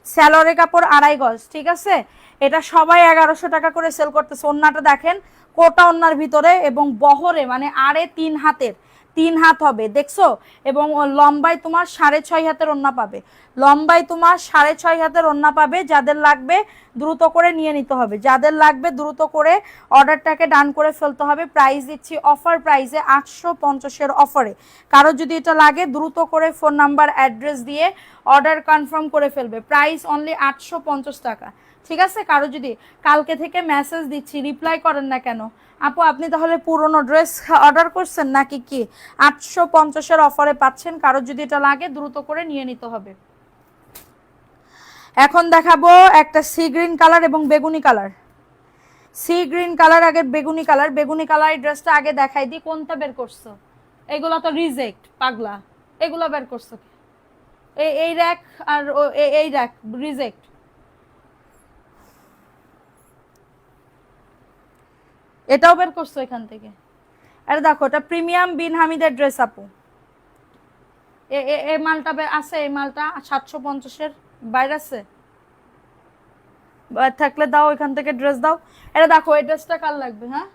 S1: স্যালোরে কাপড় 2.5 গজ, ঠিক আছে? এটা সবাই 1100 টাকা করে সেল করতেছে। ওন্নাটা দেখেন, কোটা ওন্নার ভিতরে এবং বহরে, মানে আড়ে 3 হাতের, 3 হাত হবে, দেখছো? এবং লম্বায় তোমার 6.5 হাতের ওন্না পাবে, লম্বায় তোমার 6.5 হাতের ওন্না পাবে। যাদের লাগবে দ্রুত করে নিয়ে নিতে হবে, যাদের লাগবে দ্রুত করে অর্ডারটাকে ডান করে ফেলতে হবে। প্রাইস দিচ্ছি অফার প্রাইসে 850-এর অফারে। কারো যদি এটা লাগে দ্রুত করে ফোন নাম্বার অ্যাড্রেস দিয়ে অর্ডার কনফার্ম করে ফেলবে। প্রাইস অনলি 850 টাকা, ঠিক আছে? কারো যদি কালকে থেকে মেসেজ দিচ্ছি, রিপ্লাই করেন না কেন আপু? আপনি তাহলে পুরনো ড্রেস অর্ডার করছেন নাকি? কি 850-এর অফারে পাচ্ছেন। কারো যদি এটা লাগে দ্রুত করে নিয়ে নিতে হবে। এখন দেখাবো একটা সি গ্রিন কালার এবং বেগুনি কালার। সি গ্রিন কালার আগে বেগুনি কালার। বেগুনি কালার ড্রেসটা আগে দেখাই দিই। কোনটা বের করছো? এগুলা তো রিজেক্ট, পাগলা। এগুলা বের করছো, এই র‍্যাক আর এই র‍্যাক রিজেক্ট। এটাও বের করছো এখান থেকে। আরে দেখো, এটা প্রিমিয়াম বিন হামিদের ড্রেস আপু। এই মালটা আছে, এই মালটা 750-এর বাইরে আছে, থাকলে দাও এখান থেকে ড্রেস দাও। এটা দেখো, এই ড্রেসটা কার লাগবে? হ্যাঁ,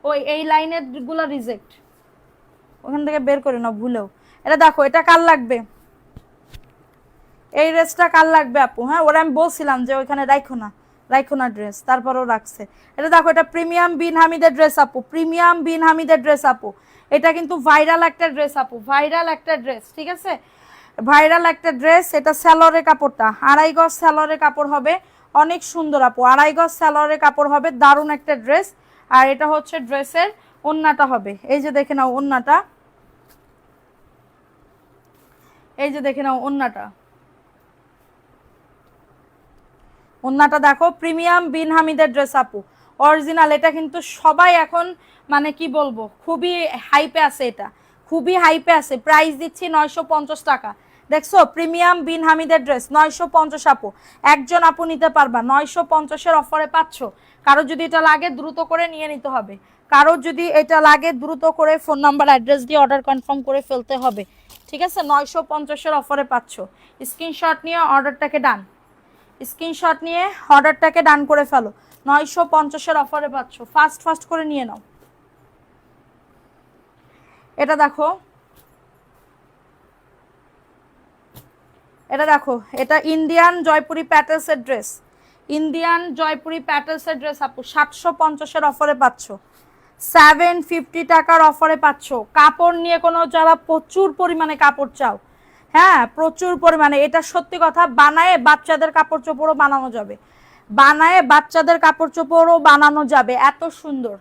S1: ওই এই লাইনের গুলা রিজেক্ট, ওখান থেকে বের করে নাও ভুলেও। এটা দেখো, এটা কার লাগবে? এই ড্রেসটা কার লাগবে আপু? হ্যাঁ, ওরা আমি বলছিলাম যে ওইখানে রাখো না, রাখো না ড্রেস, তারপরও রাখছে। এটা দেখো, এটা প্রিমিয়াম বিন হামিদের ড্রেস আপু, প্রিমিয়াম বিন হামিদের ড্রেস আপু। এটা কিন্তু ভাইরাল একটা ড্রেস আপু, ভাইরাল একটা ড্রেস, ঠিক আছে? ভাইরাল একটা ড্রেস। এটা স্যালোরে কাপড়টা 2.5 গজ স্যালোরে কাপড় হবে, অনেক সুন্দর আপু। 2.5 গজ স্যালোরে কাপড় হবে, দারুণ একটা ড্রেস। আর এটা হচ্ছে ড্রেসের ওন্নাটা হবে, এই যে দেখে নাও ওন্নাটা, এই যে দেখে নাও ওন্নাটা, ওন্নাটা দেখো। প্রিমিয়াম বিন হামিদের ড্রেস আপু, অরিজিনাল। এটা কিন্তু সবাই এখন মানে কি বলবো, খুবই হাইপে আছে, এটা খুবই হাইপে আছে। প্রাইস দিচ্ছি 950 টাকা। দেখছো, প্রিমিয়াম বিন হামিদের ড্রেস 950 আপু। একজন আপু নিতে পারবা, 950-এর অফারে পাচ্ছ। কারো যদি এটা লাগে দ্রুত করে নিয়ে নিতে হবে, কারো যদি এটা লাগে দ্রুত করে ফোন নাম্বার অ্যাড্রেস দিয়ে অর্ডার কনফার্ম করে ফেলতে হবে, ঠিক আছে? 950-এর অফারে পাচ্ছ। স্ক্রিনশট নিয়ে অর্ডারটাকে ডান, স্ক্রিনশট নিয়ে অর্ডারটাকে ডান করে ফেলো। 950-এর অফারে পাচ্ছ, ফাস্ট ফাস্ট করে নিয়ে নাও। এটা দেখো, এটা দেখো, এটা ইন্ডিয়ান জয়পুরি প্যাটেলসের ড্রেস, ইন্ডিয়ান জয়পুরি প্যাটেলসের ড্রেস আপু 750-এর অফারে পাচ্ছ, 750 টাকার অফারে পাচ্ছ। কাপড় নিয়ে কোনো যারা প্রচুর পরিমাণে কাপড় চাও, হ্যাঁ প্রচুর পরিমাণে, এটা সত্যি কথা, বানায়ে বাচ্চাদের কাপড় চোপড়ও বানানো যাবে, বানায়ে বাচ্চাদের কাপড় চোপড়ও বানানো যাবে, এত সুন্দর।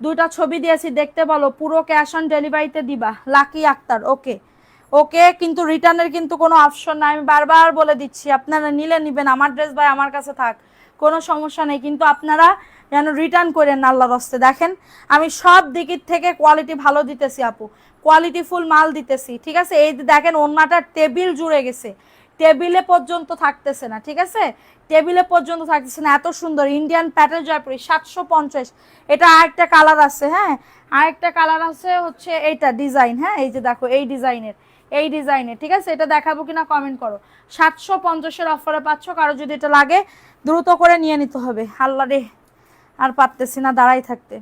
S1: দুইটা ছবি দিয়েছি দেখতে বলো, পুরো ক্যাশ অন ডেলিভারিতে দিবা। লাকি আক্তার, ওকে ওকে, কিন্তু রিটার্নের কিন্তু কোনো অপশন নাই, আমি বারবার বলে দিচ্ছি, আপনারা নিলে নিবেন, আমার ড্রেস ভাই আমার কাছে থাক, কোনো সমস্যা নেই, কিন্তু আপনারা যেন রিটার্ন করেন না আল্লাহর হস্তে। দেখেন আমি সব দিকের থেকে কোয়ালিটি ভালো দিতেছি আপু, কোয়ালিটিফুল মাল দিতেছি, ঠিক আছে। এই দেখেন ওন্নাটা টেবিল জুড়ে গেছে, টেবিলে পর্যন্ত থাকতেছে না, ঠিক আছে, টেবিলে পর্যন্ত থাকতেছে না, এত সুন্দর ইন্ডিয়ান প্যাটেল জয়পুরি 750। এটা আরেকটা কালার আছে, হ্যাঁ আরেকটা কালার আছে হচ্ছে এইটা ডিজাইন, হ্যাঁ এই যে দেখো এই ডিজাইনের, এই ডিজাইনের, ঠিক আছে, এটা দেখাবো কিনা কমেন্ট করো। 750-এর অফারে পাচ্ছ, কারো যদি এটা লাগে দ্রুত করে নিয়ে নিতে হবে। আল্লাহ রে, আর পারতেছি না দাঁড়াই থাকতে।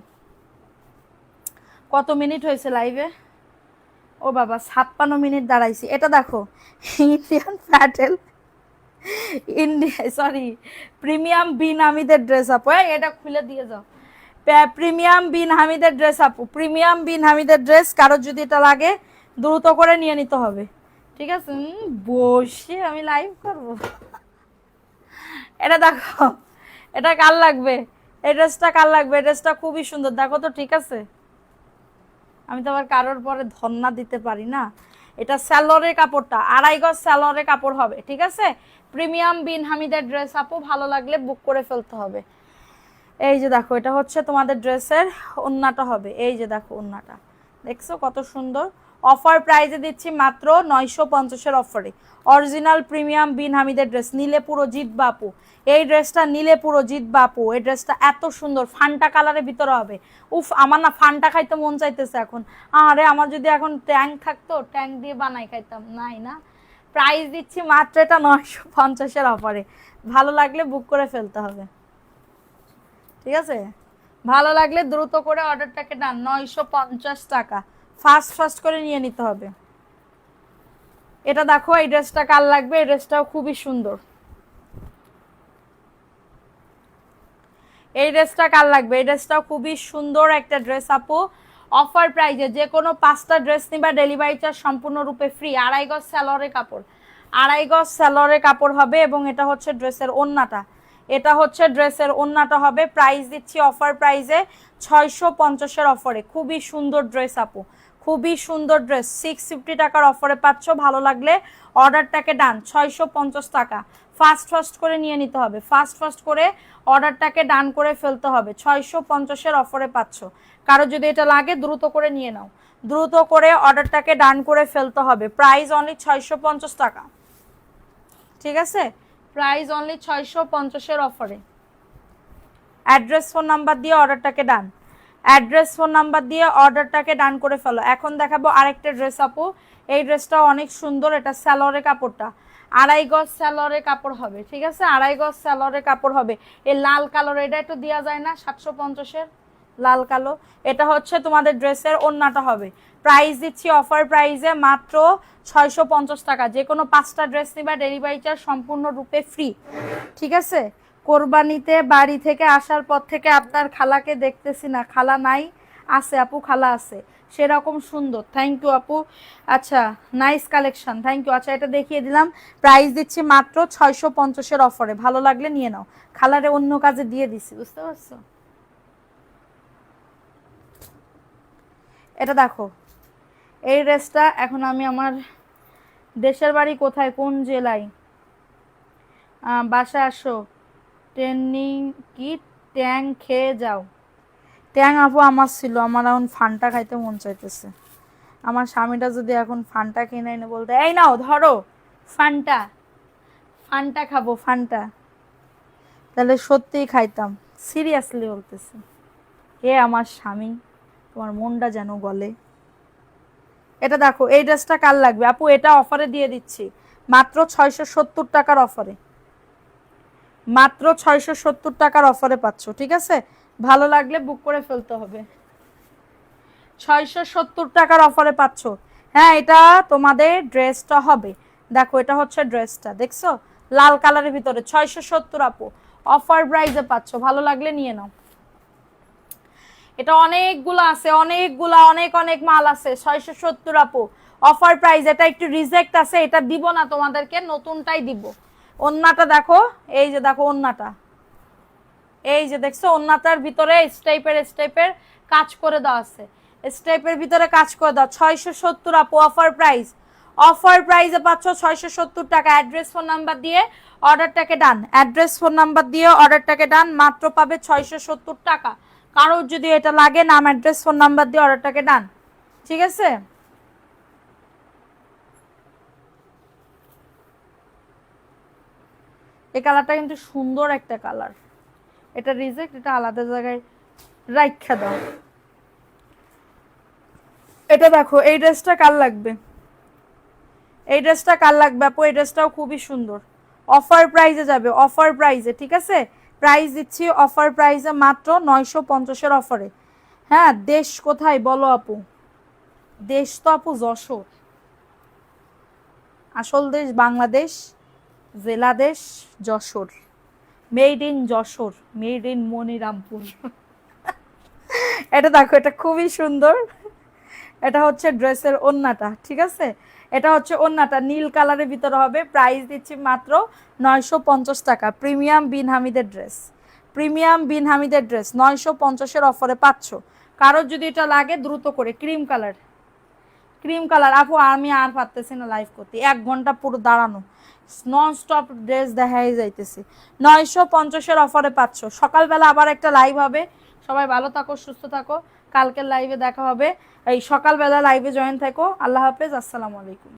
S1: কত মিনিট হয়েছে লাইভে? ও বাবা 56 মিনিট দাঁড়াইছি। এটা দেখো ইন্ডিয়ান প্যাটেল, ইন্ডিয়া সরি প্রিমিয়াম বিন হামিদের ড্রেস আপু, এটা খুলে দিয়ে যাও, প্রিমিয়াম বিন হামিদের ড্রেস আপু, প্রিমিয়াম বিন হামিদের ড্রেস, কারো যদি এটা লাগে দ্রুত করে নিয়ে নিতে হবে, ঠিক আছে। বসে আমি লাইভ করব। এটা দেখো, এটা কার লাগবে, এই ড্রেসটা কার লাগবে, এই ড্রেসটা খুবই সুন্দর, দেখো তো, ঠিক আছে। আমি তো আবার কারোর পরে ধন্না দিতে পারি না। এটা স্যালোরের কাপড়টা, 2.5 গজ স্যালোরের কাপড় হবে, ঠিক আছে। প্রিমিয়াম বিন হামিদের ড্রেস আপু, ভালো লাগলে বুক করে ফেলতে হবে। এই যে দেখো, এটা হচ্ছে তোমাদের ড্রেসের ওন্নাটা হবে, এই যে দেখো ওন্নাটা, দেখছো কত সুন্দর। অফার প্রাইজে দিচ্ছি মাত্র 950-এর অফারে, অরিজিনাল প্রিমিয়াম বিন হামিদের ড্রেস, নিলে পুরো জিতবা আপু, এই ড্রেসটা নিলে পুরো জিতবা আপু। এই ড্রেসটা এত সুন্দর, ফান্টা কালারের ভিতরে হবে। উফ, আমার না ফান্টা খাইতে মন চাইতেছে এখন। আরে আমার যদি এখন ট্যাঙ্ক থাকতো, ট্যাঙ্ক দিয়ে বানাই খাইতাম, নাই না। প্রাইস দিচ্ছি মাত্র এটা 950-এর অফারে, ভালো লাগলে বুক করে ফেলতে হবে, ঠিক আছে। ভালো লাগলে দ্রুত করে অর্ডারটাকে ডান, 950 টাকা, ফাস্ট করে নিয়ে নিতে হবে। এটা দেখো, এই ড্রেসটা কার লাগবে, এই ড্রেসটাও খুবই সুন্দর, এই ড্রেসটা কার লাগবে, এই ড্রেসটাও খুবই সুন্দর একটা ড্রেস আপু। অফার প্রাইজে যে কোনো 5টা ড্রেস নিবা, ডেলিভারি চার্জ সম্পূর্ণরূপে ফ্রি। 2.5 গজ স্যালোরের কাপড়, 2.5 গজ স্যালোরের কাপড় হবে, এবং এটা হচ্ছে ড্রেসের ওন্নাটা, এটা হচ্ছে ড্রেসের ওন্নাটা হবে। প্রাইস দিচ্ছি অফার প্রাইজে 650-এর অফারে, খুবই সুন্দর ড্রেস আপু, খুবই সুন্দর ড্রেস, 650 টাকার অফারে পাচ্ছ। ভালো লাগলে অর্ডারটাকে ডান, 650 টাকা, ফাস্ট করে নিয়ে নিতে হবে, ফাস্ট করে অর্ডারটাকে ডান করে ফেলতে হবে। 650-এর অফারে পাচ্ছ, কারো যদি এটা লাগে দ্রুত করে নিয়ে নাও, দ্রুত করে অর্ডারটাকে ডান করে ফেলতে হবে। প্রাইস অনলি 650 টাকা, ঠিক আছে, প্রাইস অনলি 650-এর অফারে। অ্যাড্রেস ফোন নাম্বার দিয়ে অর্ডারটাকে ডান, অ্যাড্রেস ফোন নাম্বার দিয়ে অর্ডারটাকে ডান করে ফেলো। এখন দেখাবো আরেকটা ড্রেস আপু, এই ড্রেসটাও অনেক সুন্দর, এটা স্যালোরের কাপড়টা, 2.5 গজ স্যালোরের কাপড় হবে, ঠিক আছে, 2.5 গজ স্যালোরের কাপড় হবে। এই লাল কালার, এটা একটু দেওয়া যায় না 750-এর লাল কালো, এটা হচ্ছে তোমাদের ড্রেসের ওন্নাটা হবে। প্রাইস দিচ্ছি অফার প্রাইসে মাত্র 650 টাকা। যে কোনো 5টা ড্রেস নিবা, ডেলিভারি চার্জ সম্পূর্ণরূপে ফ্রি, ঠিক আছে। কোরবানিতে বাড়ি থেকে আসার পর থেকে আপনার খালাকে দেখতেছি না, খালা নাই, আছে আপু, খালা আছে, সেরকম সুন্দর। থ্যাংক ইউ আপু, আচ্ছা নাইস কালেকশন, থ্যাংক ইউ। আচ্ছা এটা দেখিয়ে দিলাম, প্রাইস দিচ্ছি মাত্র 650-এর অফারে, ভালো লাগলে নিয়ে নাও। খালারে অন্য কাজে দিয়ে দিছি, বুঝতে পারছো। এটা দেখো, এই ড্রেসটা, এখন আমি আমার দেশের বাড়ি কোথায়, কোন জেলায়, বাসায় আসো, ট্রেনিং কি ট্যাং খেয়ে যাও। ট্যাং আপু আমার ছিল, আমার এখন ফান্টা খাইতে মন চাইতেছে। আমার স্বামীটা যদি এখন ফান্টা কিনে এনে বলতে, এই নাও ধরো ফান্টা, ফান্টা খাবো ফান্টা, তাহলে সত্যিই খাইতাম, সিরিয়াসলি বলতেছি। হে আমার স্বামী, তোমার মনটা যেন গলে। এটা দেখো, এই ড্রেসটা কার লাগবে আপু, এটা অফারে দিয়ে দিচ্ছি মাত্র 670 টাকার অফারে, মাত্র 670 টাকার অফারে পাচ্ছ, ঠিক আছে। ভালো লাগলে বুক করে ফেলতে হবে, 670 টাকার অফারে পাচ্ছ। হ্যাঁ এটা তোমাদের ড্রেসটা হবে, দেখো এটা হচ্ছে ড্রেসটা, দেখছো লাল কালারের ভিতরে 670 আপু, অফার প্রাইসে পাচ্ছ, ভালো লাগলে নিয়ে নাও। এটা অনেকগুলো আছে, অনেকগুলা অনেক অনেক মাল আছে, 670 আপু, অফার প্রাইস। এটা একটু রিজেক্ট আছে, এটা দিব না তোমাদেরকে, নতুনটাই দিব। ওন্নাটা দেখো, এই যে দেখো ওন্নাটা, এই যে দেখছো ওন্নাটার ভিতরে স্টাইপের কাজ করে দেওয়া আছে, স্টাইপের ভিতরে কাজ করে দাও। 670 আপু, অফার প্রাইস, অফার প্রাইসে পাচ্ছ 670 টাকা। অ্যাড্রেস ফোন নাম্বার দিয়ে অর্ডারটাকে ডান, অ্যাড্রেস ফোন নাম্বার দিয়ে অর্ডারটাকে ডান, মাত্র পাবে 670 টাকা। কারোর যদি এটা লাগে, নাম অ্যাড্রেস ফোন নাম্বার দিয়ে অর্ডারটাকে ডান, ঠিক আছে। এই কালারটা কিন্তু সুন্দর একটা কালার, এটা রিজেক্ট, এটা আলাদা জায়গায় রাইখা দাও। এটা দেখো, এই ড্রেসটা কার লাগবে, এই ড্রেসটা কার লাগবে আপু, এই ড্রেসটাও খুবই সুন্দর, অফার প্রাইসে যাবে, অফার প্রাইসে, ঠিক আছে। প্রাইস দিচ্ছি অফার প্রাইসে মাত্র 950-এর অফারে। হ্যাঁ, দেশ কোথায় বলো আপু, দেশ তো আপু যশোর, আসল দেশ বাংলাদেশ, জেলা দেশ Jessore, made in Jessore, made in Monirampur. এটা দেখো, এটা খুবই সুন্দর, এটা হচ্ছে ড্রেসের ওন্নাটা, ঠিক আছে। এটা হচ্ছে ওন্নাটা, নীল কালারের ভিতরে হবে। প্রাইস দিচ্ছি মাত্র 950 টাকা। প্রিমিয়াম বিন হামিদের ড্রেস, প্রিমিয়াম বিন হামিদের ড্রেস 950-এর অফারে পাচ্ছ। কারোর যদি এটা লাগে দ্রুত করে, ক্রিম কালার, ক্রিম কালার আপু, আমি আর পারতেছি না লাইভ করতে, 1 ঘন্টা পুরো দাঁড়ানো, নন স্টপ ড্রেস দেখাই যাইতেছে। 950-এর অফারে পাচ্ছ। সকালবেলা আবার একটা লাইভ হবে, সবাই ভালো থাকো, সুস্থ থাকো, কালকের লাইভে দেখা হবে। এই সকালবেলা লাইভে জয়েন থাকো। আল্লাহ হাফেজ, আসসালামু আলাইকুম।